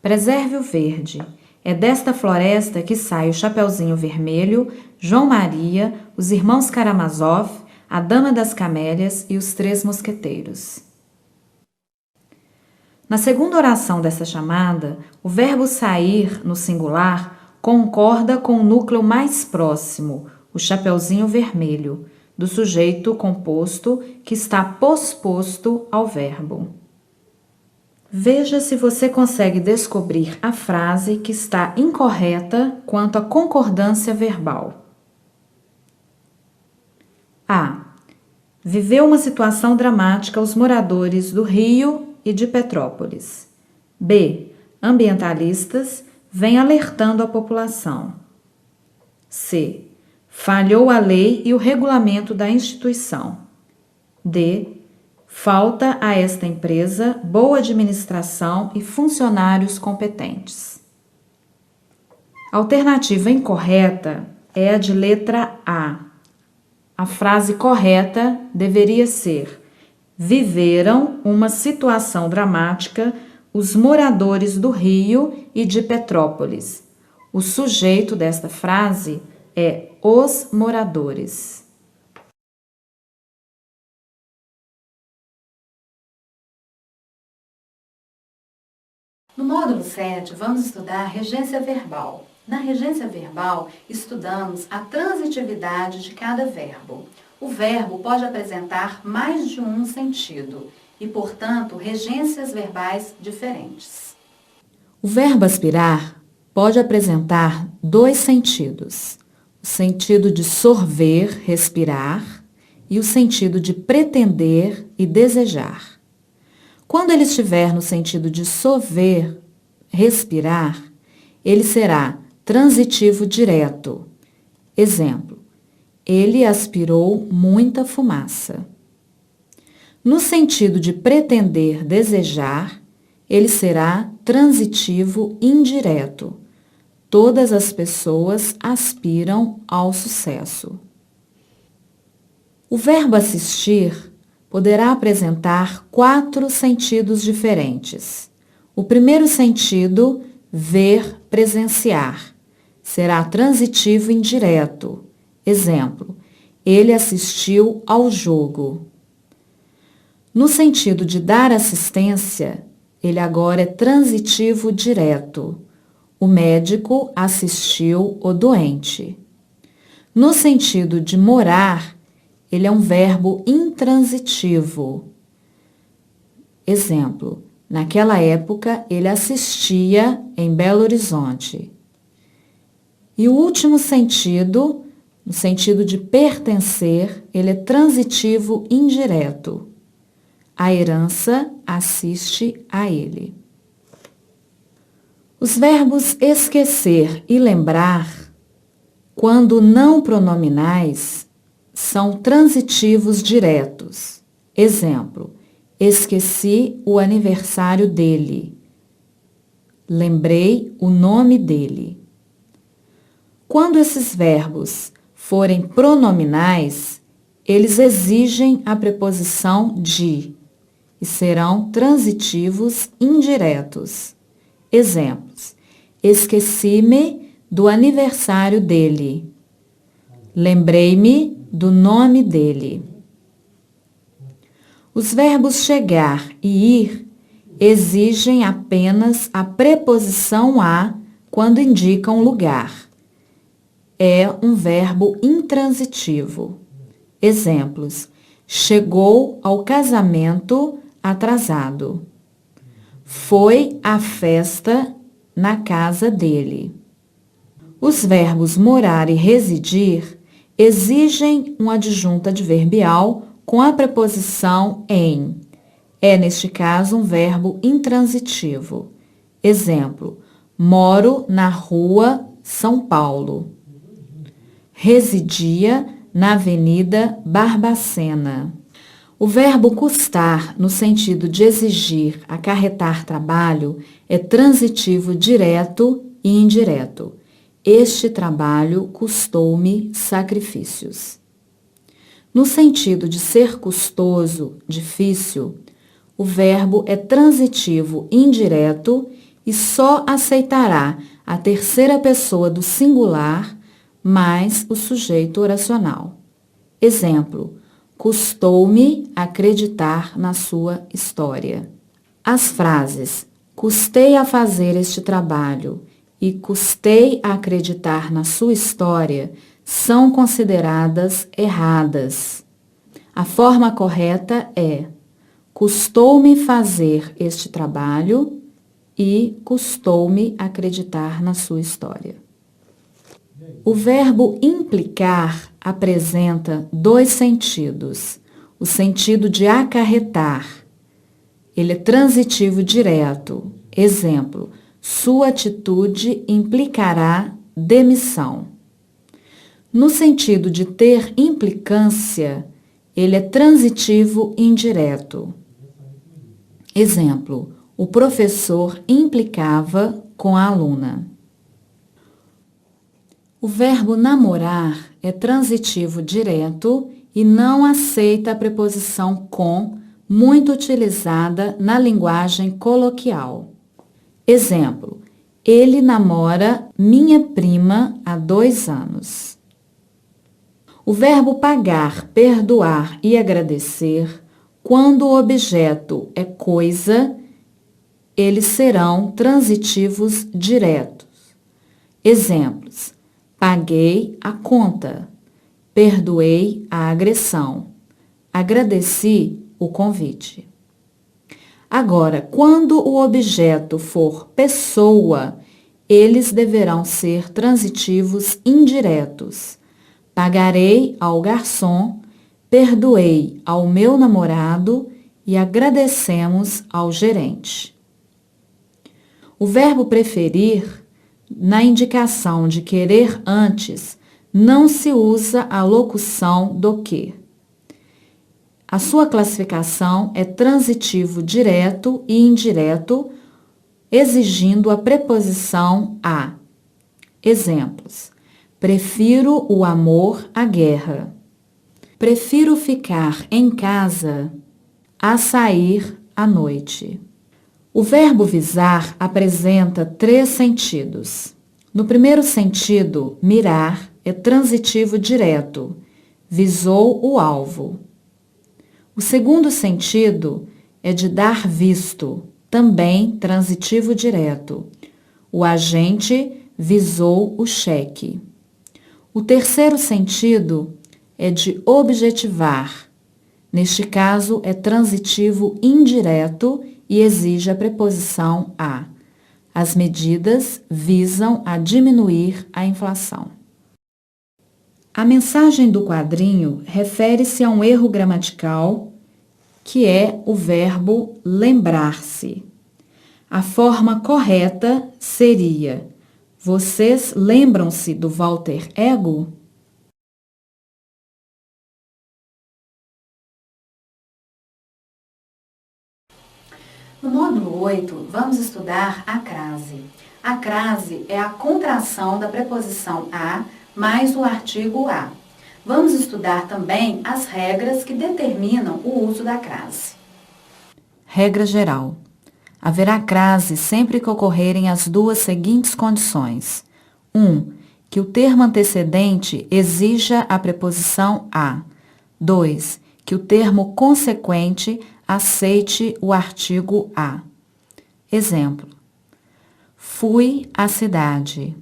Preserve o verde. É desta floresta que sai o Chapeuzinho Vermelho, João Maria, os irmãos Karamazov, a Dama das Camélias e os 3 mosqueteiros. Na segunda oração dessa chamada, o verbo sair, no singular, concorda com o núcleo mais próximo, o chapeuzinho vermelho, do sujeito composto que está posposto ao verbo. Veja se você consegue descobrir a frase que está incorreta quanto à concordância verbal. A. Viveu uma situação dramática os moradores do Rio e de Petrópolis. B. Ambientalistas vêm alertando a população. C. Falhou a lei e o regulamento da instituição. D. Falta a esta empresa boa administração e funcionários competentes. A alternativa incorreta é a de letra A. A frase correta deveria ser: viveram uma situação dramática os moradores do Rio e de Petrópolis. O sujeito desta frase é os moradores. No módulo 7, vamos estudar a regência verbal. Na regência verbal, estudamos a transitividade de cada verbo. O verbo pode apresentar mais de um sentido e, portanto, regências verbais diferentes. O verbo aspirar pode apresentar dois sentidos: o sentido de sorver, respirar, e o sentido de pretender e desejar. Quando ele estiver no sentido de sorver, respirar, ele será transitivo direto. Exemplo: ele aspirou muita fumaça. No sentido de pretender, desejar, ele será transitivo indireto. Todas as pessoas aspiram ao sucesso. O verbo assistir poderá apresentar 4 sentidos diferentes. O primeiro sentido, ver, presenciar, será transitivo indireto. Exemplo: ele assistiu ao jogo. No sentido de dar assistência, ele agora é transitivo direto. O médico assistiu o doente. No sentido de morar, ele é um verbo intransitivo. Exemplo: naquela época, ele assistia em Belo Horizonte. E o último sentido, no sentido de pertencer, ele é transitivo indireto. A herança assiste a ele. Os verbos esquecer e lembrar, quando não pronominais, são transitivos diretos. Exemplo: esqueci o aniversário dele. Lembrei o nome dele. Quando esses verbos forem pronominais, eles exigem a preposição de e serão transitivos indiretos. Exemplos: esqueci-me do aniversário dele. Lembrei-me do nome dele. Os verbos chegar e ir exigem apenas a preposição a quando indicam lugar. É um verbo intransitivo. Exemplos: chegou ao casamento atrasado. Foi à festa na casa dele. Os verbos morar e residir exigem um adjunto adverbial com a preposição em. É, neste caso, um verbo intransitivo. Exemplo: moro na rua São Paulo. Residia na Avenida Barbacena. O verbo custar, no sentido de exigir, acarretar trabalho, é transitivo direto e indireto. Este trabalho custou-me sacrifícios. No sentido de ser custoso, difícil, o verbo é transitivo indireto e só aceitará a terceira pessoa do singular mais o sujeito oracional. Exemplo: custou-me acreditar na sua história. As frases custei a fazer este trabalho e custei a acreditar na sua história são consideradas erradas. A forma correta é: custou-me fazer este trabalho e custou-me acreditar na sua história. O verbo implicar apresenta dois sentidos. O sentido de acarretar. Ele é transitivo direto. Exemplo: sua atitude implicará demissão. No sentido de ter implicância, ele é transitivo indireto. Exemplo: o professor implicava com a aluna. O verbo namorar é transitivo direto e não aceita a preposição com, muito utilizada na linguagem coloquial. Exemplo: ele namora minha prima há 2 anos. O verbo pagar, perdoar e agradecer, quando o objeto é coisa, eles serão transitivos diretos. Exemplos: paguei a conta, perdoei a agressão, agradeci o convite. Agora, quando o objeto for pessoa, eles deverão ser transitivos indiretos. Pagarei ao garçom, perdoei ao meu namorado e agradecemos ao gerente. O verbo preferir, na indicação de querer antes, não se usa a locução do que. A sua classificação é transitivo direto e indireto, exigindo a preposição a. Exemplos: prefiro o amor à guerra. Prefiro ficar em casa a sair à noite. O verbo visar apresenta 3 sentidos. No primeiro sentido, mirar é transitivo direto, visou o alvo. O segundo sentido é de dar visto, também transitivo direto. O agente visou o cheque. O terceiro sentido é de objetivar. Neste caso, é transitivo indireto e exige a preposição a. As medidas visam a diminuir a inflação. A mensagem do quadrinho refere-se a um erro gramatical, que é o verbo lembrar-se. A forma correta seria: vocês lembram-se do Walter Ego? No módulo 8, vamos estudar a crase. A crase é a contração da preposição a mais o artigo a. Vamos estudar também as regras que determinam o uso da crase. Regra geral: haverá crase sempre que ocorrerem as 2 seguintes condições. 1. Que o termo antecedente exija a preposição a. 2. Que o termo consequente aceite o artigo a. Exemplo: fui à cidade.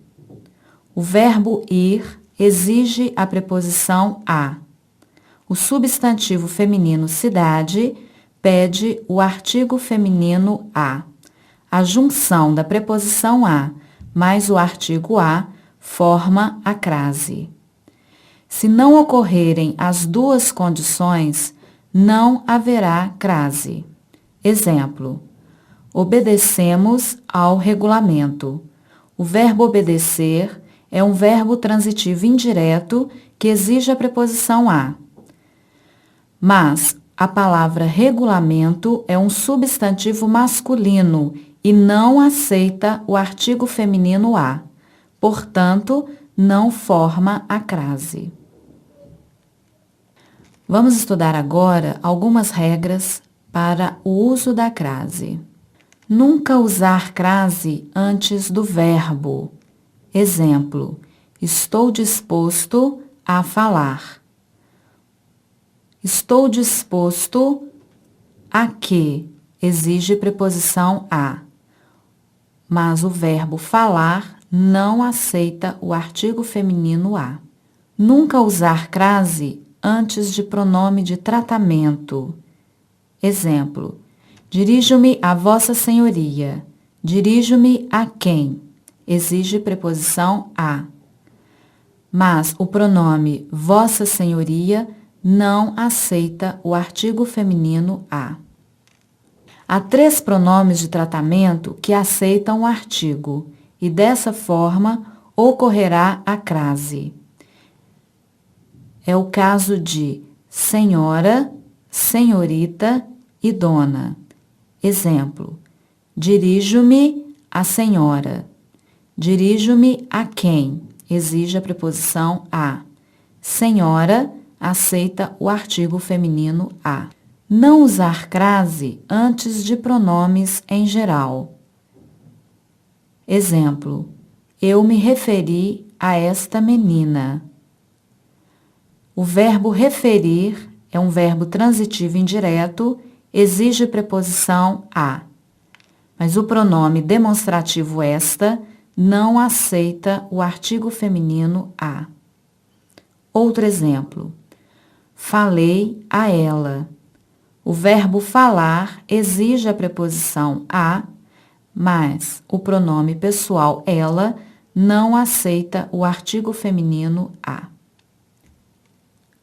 O verbo ir exige a preposição a. O substantivo feminino cidade pede o artigo feminino a. A junção da preposição a mais o artigo a forma a crase. Se não ocorrerem as 2 condições, não haverá crase. Exemplo: obedecemos ao regulamento. O verbo obedecer é um verbo transitivo indireto que exige a preposição a. Mas a palavra regulamento é um substantivo masculino e não aceita o artigo feminino a. Portanto, não forma a crase. Vamos estudar agora algumas regras para o uso da crase. Nunca usar crase antes do verbo. Exemplo: estou disposto a falar. Estou disposto a que exige preposição a. Mas o verbo falar não aceita o artigo feminino a. Nunca usar crase antes de pronome de tratamento. Exemplo: dirijo-me a Vossa Senhoria. Dirijo-me a quem? Exige preposição a. Mas o pronome Vossa Senhoria não aceita o artigo feminino a. Há 3 pronomes de tratamento que aceitam o artigo, e dessa forma ocorrerá a crase. É o caso de senhora, senhorita e dona. Exemplo: dirijo-me à senhora. Dirijo-me a quem? Exige a preposição a. Senhora aceita o artigo feminino a. Não usar crase antes de pronomes em geral. Exemplo: eu me referi a esta menina. O verbo referir é um verbo transitivo indireto, exige preposição a. Mas o pronome demonstrativo esta não aceita o artigo feminino a. Outro exemplo: falei a ela. O verbo falar exige a preposição a, mas o pronome pessoal ela não aceita o artigo feminino a.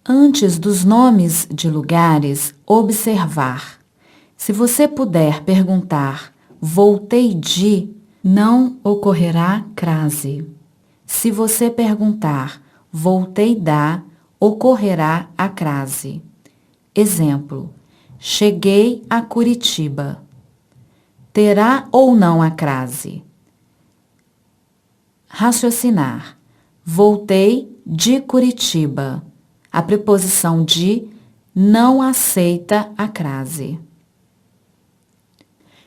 Antes dos nomes de lugares, observar. Se você puder perguntar voltei de, não ocorrerá crase. Se você perguntar voltei da, ocorrerá a crase. Exemplo: cheguei a Curitiba. Terá ou não a crase? Raciocinar. Voltei de Curitiba. A preposição de não aceita a crase.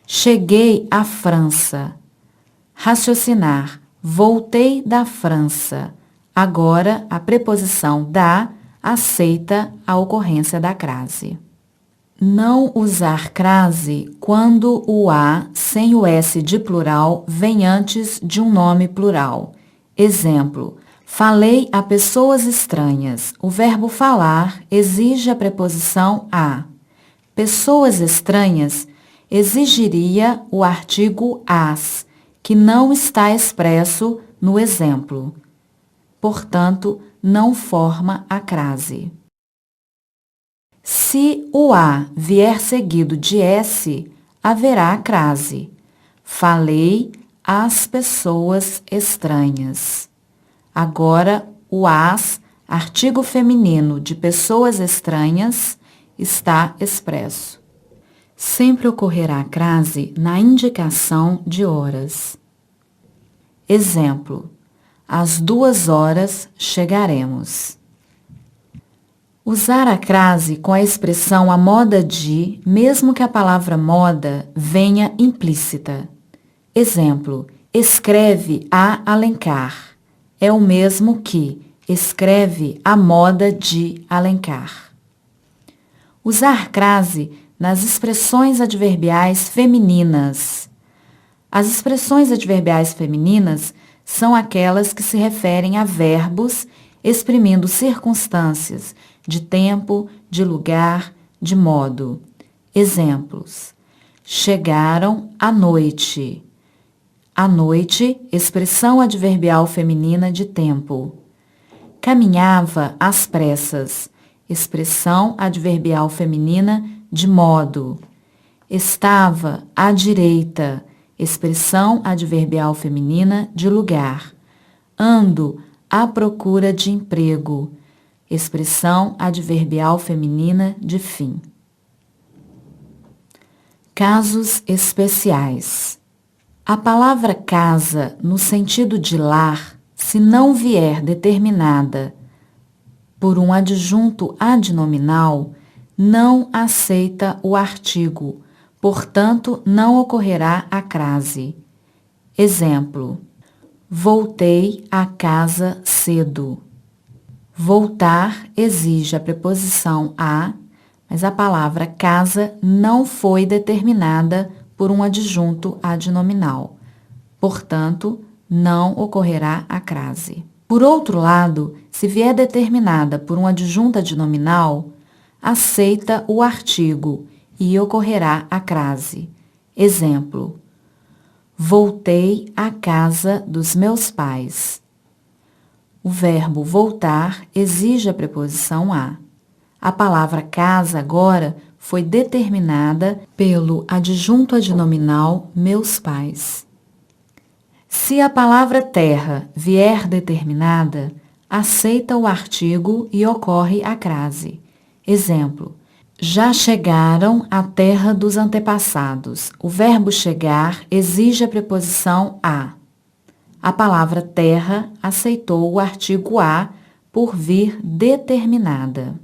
Cheguei à França. Raciocinar. Voltei da França. Agora, a preposição da aceita a ocorrência da crase. Não usar crase quando o a sem o s de plural vem antes de um nome plural. Exemplo: falei a pessoas estranhas. O verbo falar exige a preposição a. Pessoas estranhas exigiria o artigo as, que não está expresso no exemplo. Portanto, não forma a crase. Se o a vier seguido de s, haverá a crase. Falei às pessoas estranhas. Agora, o as, artigo feminino de pessoas estranhas, está expresso. Sempre ocorrerá a crase na indicação de horas. Exemplo: às 2h chegaremos. Usar a crase com a expressão a moda de, mesmo que a palavra moda venha implícita. Exemplo: escreve a Alencar. É o mesmo que escreve a moda de Alencar. Usar crase nas expressões adverbiais femininas. As expressões adverbiais femininas são aquelas que se referem a verbos exprimindo circunstâncias de tempo, de lugar, de modo. Exemplos: chegaram à noite. À noite, expressão adverbial feminina de tempo. Caminhava às pressas, expressão adverbial feminina de modo. Estava à direita, expressão adverbial feminina de lugar. Ando à procura de emprego, expressão adverbial feminina de fim. Casos especiais. A palavra casa, no sentido de lar, se não vier determinada por um adjunto adnominal, não aceita o artigo, portanto, não ocorrerá a crase. Exemplo: voltei à casa cedo. Voltar exige a preposição a, mas a palavra casa não foi determinada por um adjunto adnominal. Portanto, não ocorrerá a crase. Por outro lado, se vier determinada por uma adjunta adnominal, aceita o artigo e ocorrerá a crase. Exemplo: voltei à casa dos meus pais. O verbo voltar exige a preposição a. A palavra casa agora foi determinada pelo adjunto adnominal meus pais. Se a palavra terra vier determinada, aceita o artigo e ocorre a crase. Exemplo: já chegaram à terra dos antepassados. O verbo chegar exige a preposição a. A palavra terra aceitou o artigo a por vir determinada.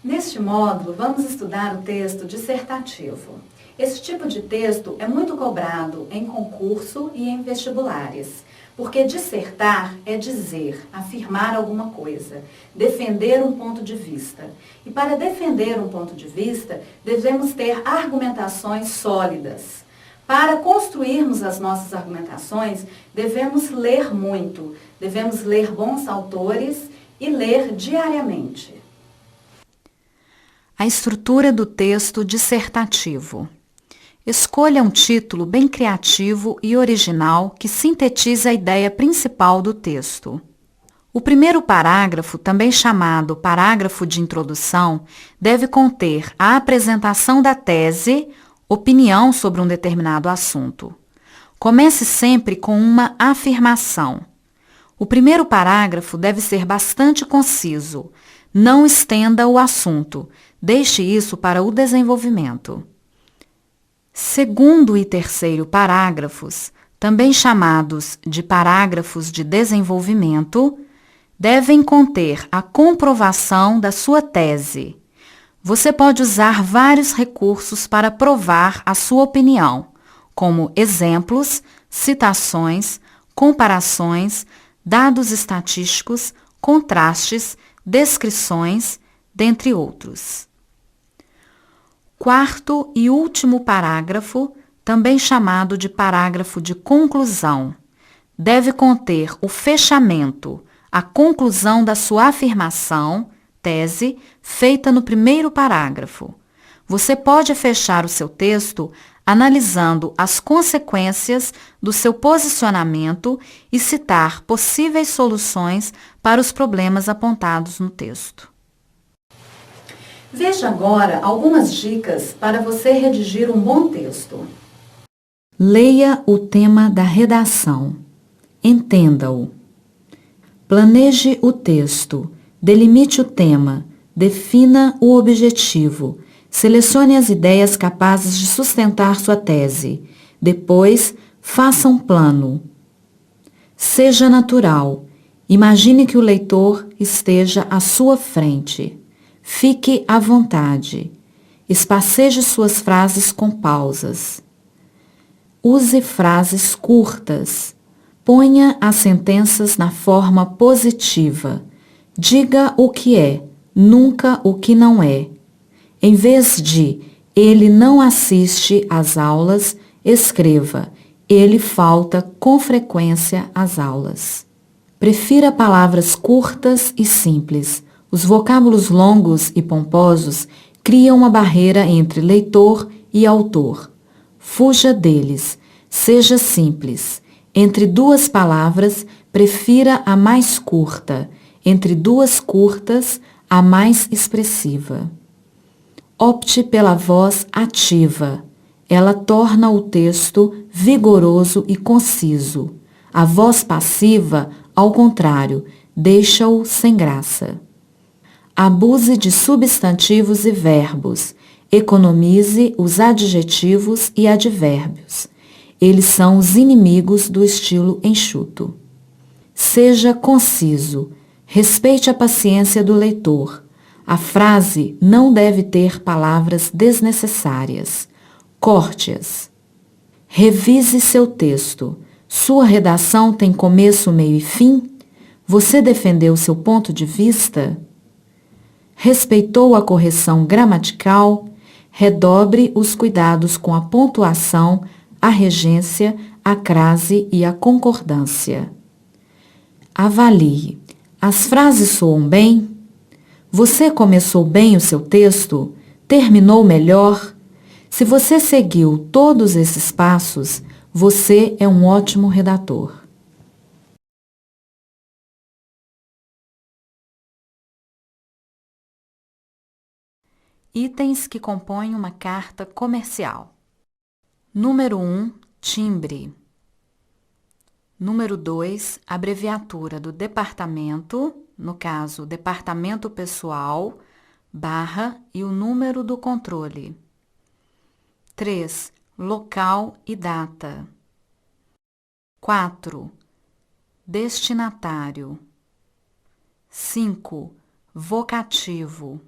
Neste módulo, vamos estudar o texto dissertativo. Esse tipo de texto é muito cobrado em concurso e em vestibulares, porque dissertar é dizer, afirmar alguma coisa, defender um ponto de vista. E para defender um ponto de vista, devemos ter argumentações sólidas. Para construirmos as nossas argumentações, devemos ler muito, devemos ler bons autores e ler diariamente. A estrutura do texto dissertativo. Escolha um título bem criativo e original que sintetize a ideia principal do texto. O primeiro parágrafo, também chamado parágrafo de introdução, deve conter a apresentação da tese, opinião sobre um determinado assunto. Comece sempre com uma afirmação. O primeiro parágrafo deve ser bastante conciso. Não estenda o assunto. Deixe isso para o desenvolvimento. Segundo e terceiro parágrafos, também chamados de parágrafos de desenvolvimento, devem conter a comprovação da sua tese. Você pode usar vários recursos para provar a sua opinião, como exemplos, citações, comparações, dados estatísticos, contrastes, descrições, dentre outros. Quarto e último parágrafo, também chamado de parágrafo de conclusão, deve conter o fechamento, a conclusão da sua afirmação, tese, feita no primeiro parágrafo. Você pode fechar o seu texto analisando as consequências do seu posicionamento e citar possíveis soluções para os problemas apontados no texto. Veja agora algumas dicas para você redigir um bom texto. Leia o tema da redação. Entenda-o. Planeje o texto. Delimite o tema. Defina o objetivo. Selecione as ideias capazes de sustentar sua tese. Depois, faça um plano. Seja natural. Imagine que o leitor esteja à sua frente. Fique à vontade. Espaceje suas frases com pausas. Use frases curtas. Ponha as sentenças na forma positiva. Diga o que é, nunca o que não é. Em vez de ele não assiste às aulas, escreva ele falta com frequência às aulas. Prefira palavras curtas e simples. Os vocábulos longos e pomposos criam uma barreira entre leitor e autor. Fuja deles. Seja simples. Entre duas palavras, prefira a mais curta. Entre duas curtas, a mais expressiva. Opte pela voz ativa. Ela torna o texto vigoroso e conciso. A voz passiva, ao contrário, deixa-o sem graça. Abuse de substantivos e verbos. Economize os adjetivos e advérbios. Eles são os inimigos do estilo enxuto. Seja conciso. Respeite a paciência do leitor. A frase não deve ter palavras desnecessárias. Corte-as. Revise seu texto. Sua redação tem começo, meio e fim? Você defendeu seu ponto de vista? Respeitou a correção gramatical? redobre os cuidados com a pontuação, a regência, a crase e a concordância. Avalie. As frases soam bem? Você começou bem o seu texto? Terminou melhor? Se você seguiu todos esses passos, você é um ótimo redator. Itens que compõem uma carta comercial. Número 1, timbre. Número 2, abreviatura do departamento, no caso, departamento pessoal, barra e o número do controle. 3, local e data. 4, destinatário. 5, vocativo.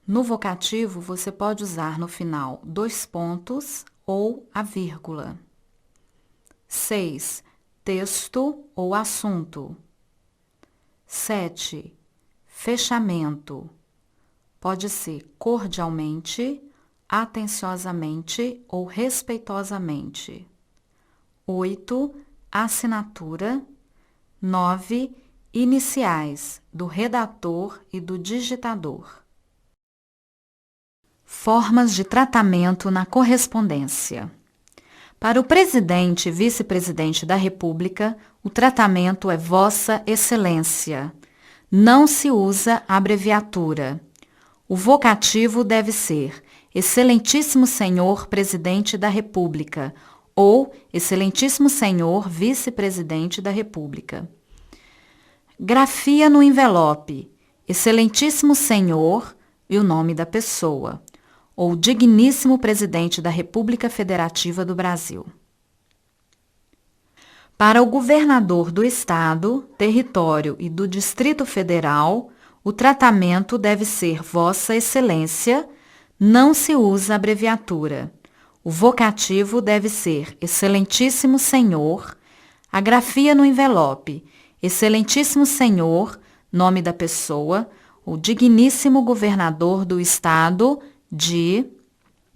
No vocativo, você pode usar no final 2 pontos ou a vírgula. 6, texto ou assunto. 7, fechamento. Pode ser cordialmente, atenciosamente ou respeitosamente. 8, assinatura. 9, iniciais do redator e do digitador. Formas de tratamento na correspondência. Para o presidente e vice-presidente da República, o tratamento é Vossa Excelência. Não se usa abreviatura. O vocativo deve ser Excelentíssimo Senhor Presidente da República ou Excelentíssimo Senhor Vice-Presidente da República. Grafia no envelope, Excelentíssimo Senhor e o nome da pessoa, ou Digníssimo Presidente da República Federativa do Brasil. Para o governador do Estado, território e do Distrito Federal, o tratamento deve ser Vossa Excelência, não se usa abreviatura. O vocativo deve ser Excelentíssimo Senhor, a grafia no envelope, Excelentíssimo Senhor, nome da pessoa, o Digníssimo Governador do Estado de...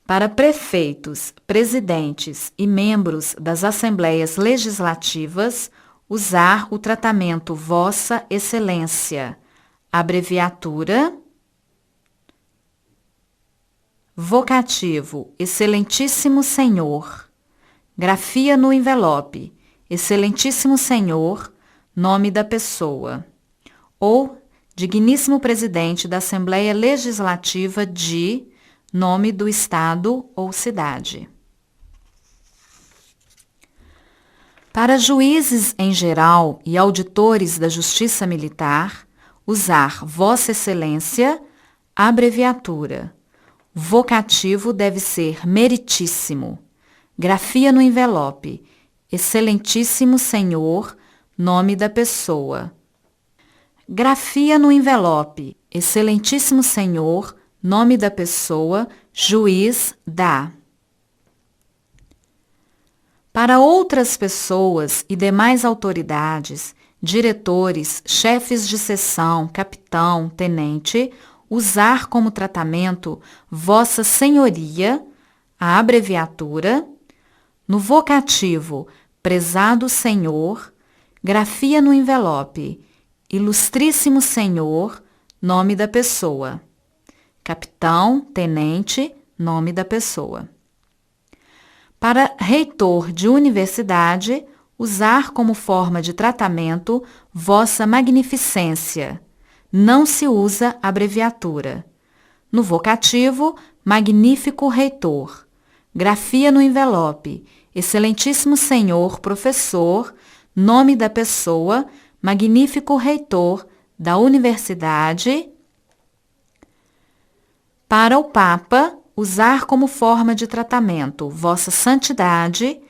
Para prefeitos, presidentes e membros das Assembleias Legislativas, usar o tratamento Vossa Excelência, abreviatura, vocativo, Excelentíssimo Senhor, grafia no envelope, Excelentíssimo Senhor, nome da pessoa, ou Digníssimo Presidente da Assembleia Legislativa de... nome do estado ou cidade. Para juízes em geral e auditores da Justiça Militar, usar Vossa Excelência, abreviatura. Vocativo deve ser Meritíssimo. Grafia no envelope, Excelentíssimo Senhor, nome da pessoa. Grafia no envelope, Excelentíssimo Senhor, nome da pessoa, juiz da. Para outras pessoas e demais autoridades, diretores, chefes de seção, capitão, tenente, usar como tratamento Vossa Senhoria, a abreviatura, no vocativo, prezado Senhor, grafia no envelope, Ilustríssimo Senhor, nome da pessoa. Capitão, tenente, nome da pessoa. Para reitor de universidade, usar como forma de tratamento Vossa Magnificência. Não se usa abreviatura. No vocativo, Magnífico Reitor. Grafia no envelope, Excelentíssimo Senhor Professor, nome da pessoa, Magnífico Reitor da Universidade. Para o Papa, usar como forma de tratamento Vossa Santidade,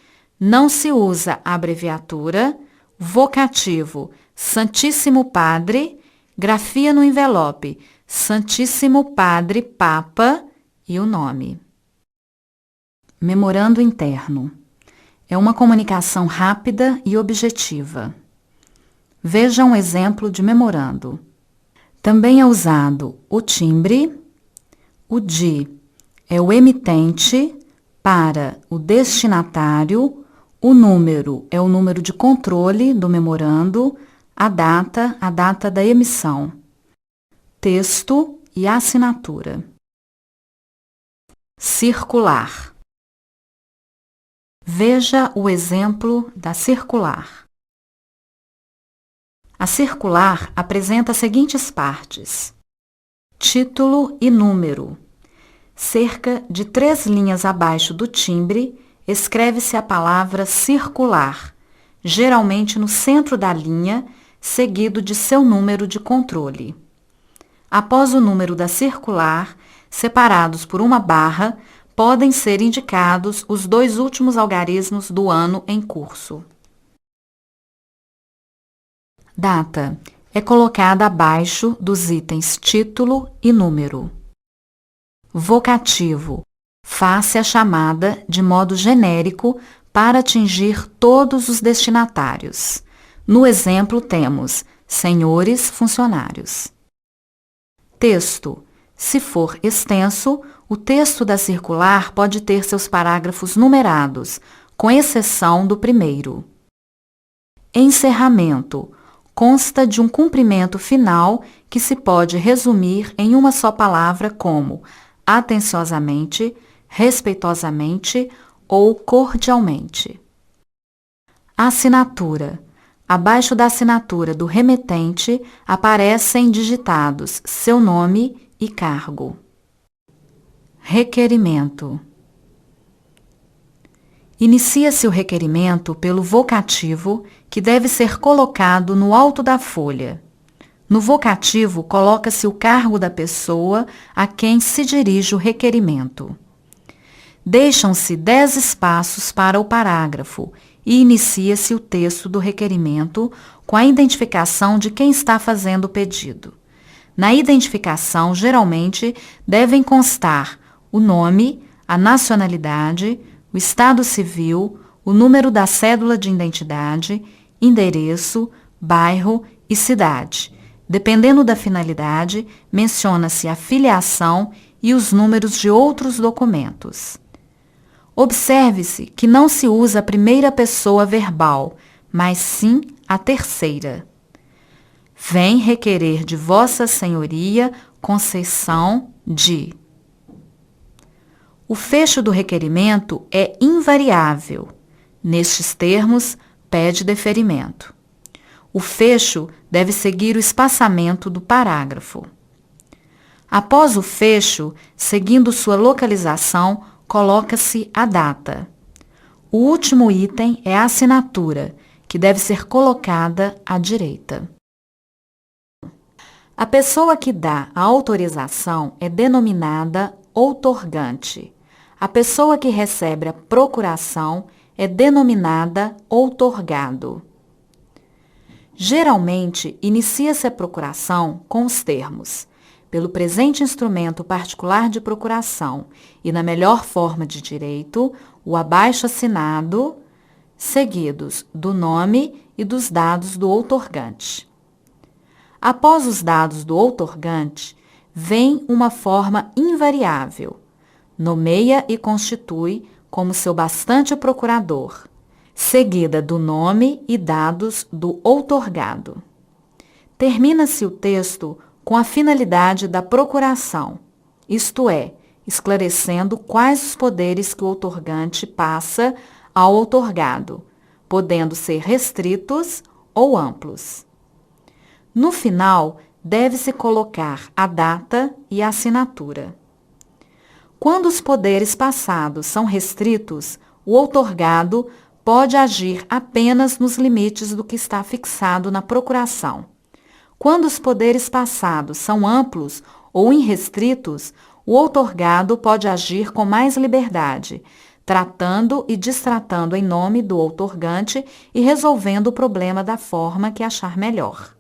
não se usa abreviatura, vocativo Santíssimo Padre, grafia no envelope, Santíssimo Padre Papa e o nome. Memorando interno. É uma comunicação rápida e objetiva. Veja um exemplo de memorando. Também é usado o timbre, O de é o emitente para o destinatário, o número é o número de controle do memorando, a data da emissão, texto e assinatura. Circular. Veja o exemplo da circular. A circular apresenta as seguintes partes: título e número. Cerca de 3 linhas abaixo do timbre, escreve-se a palavra circular, geralmente no centro da linha, seguido de seu número de controle. Após o número da circular, separados por uma barra, podem ser indicados os 2 últimos algarismos do ano em curso. Data é colocada abaixo dos itens título e número. Vocativo. Faça a chamada de modo genérico para atingir todos os destinatários. No exemplo temos senhores funcionários. Texto. Se for extenso, o texto da circular pode ter seus parágrafos numerados, com exceção do primeiro. Encerramento. Consta de um cumprimento final que se pode resumir em uma só palavra como atenciosamente, respeitosamente ou cordialmente. Assinatura. Abaixo da assinatura do remetente aparecem digitados seu nome e cargo. Requerimento. Inicia-se o requerimento pelo vocativo, que deve ser colocado no alto da folha. No vocativo, coloca-se o cargo da pessoa a quem se dirige o requerimento. Deixam-se 10 espaços para o parágrafo e inicia-se o texto do requerimento com a identificação de quem está fazendo o pedido. Na identificação, geralmente, devem constar o nome, a nacionalidade, o estado civil, o número da cédula de identidade, endereço, bairro e cidade. Dependendo da finalidade, menciona-se a filiação e os números de outros documentos. Observe-se que não se usa a primeira pessoa verbal, mas sim a terceira. Vem requerer de Vossa Senhoria concessão de. O fecho do requerimento é invariável. Nestes termos, pede deferimento. O fecho deve seguir o espaçamento do parágrafo. Após o fecho, seguindo sua localização, coloca-se a data. O último item é a assinatura, que deve ser colocada à direita. A pessoa que dá a autorização é denominada outorgante. A pessoa que recebe a procuração é denominada outorgado. Geralmente, inicia-se a procuração com os termos pelo presente instrumento particular de procuração e na melhor forma de direito, o abaixo assinado, seguidos do nome e dos dados do outorgante. Após os dados do outorgante, vem uma forma invariável. Nomeia e constitui como seu bastante procurador, seguida do nome e dados do outorgado. Termina-se o texto com a finalidade da procuração, isto é, esclarecendo quais os poderes que o outorgante passa ao outorgado, podendo ser restritos ou amplos. No final, deve-se colocar a data e a assinatura. Quando os poderes passados são restritos, o outorgado pode agir apenas nos limites do que está fixado na procuração. Quando os poderes passados são amplos ou irrestritos, o outorgado pode agir com mais liberdade, tratando e destratando em nome do outorgante e resolvendo o problema da forma que achar melhor.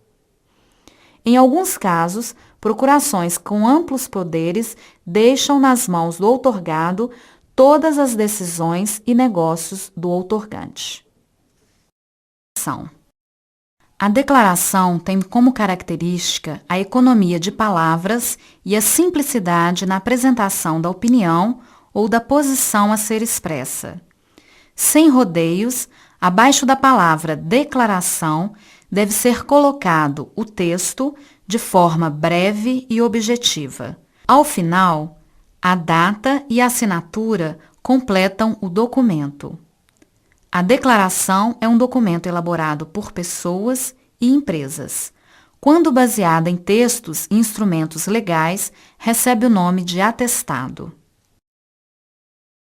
Em alguns casos, procurações com amplos poderes deixam nas mãos do outorgado todas as decisões e negócios do outorgante. A declaração tem como característica a economia de palavras e a simplicidade na apresentação da opinião ou da posição a ser expressa. Sem rodeios, abaixo da palavra declaração deve ser colocado o texto de forma breve e objetiva. Ao final, a data e a assinatura completam o documento. A declaração é um documento elaborado por pessoas e empresas. Quando baseada em textos e instrumentos legais, recebe o nome de atestado.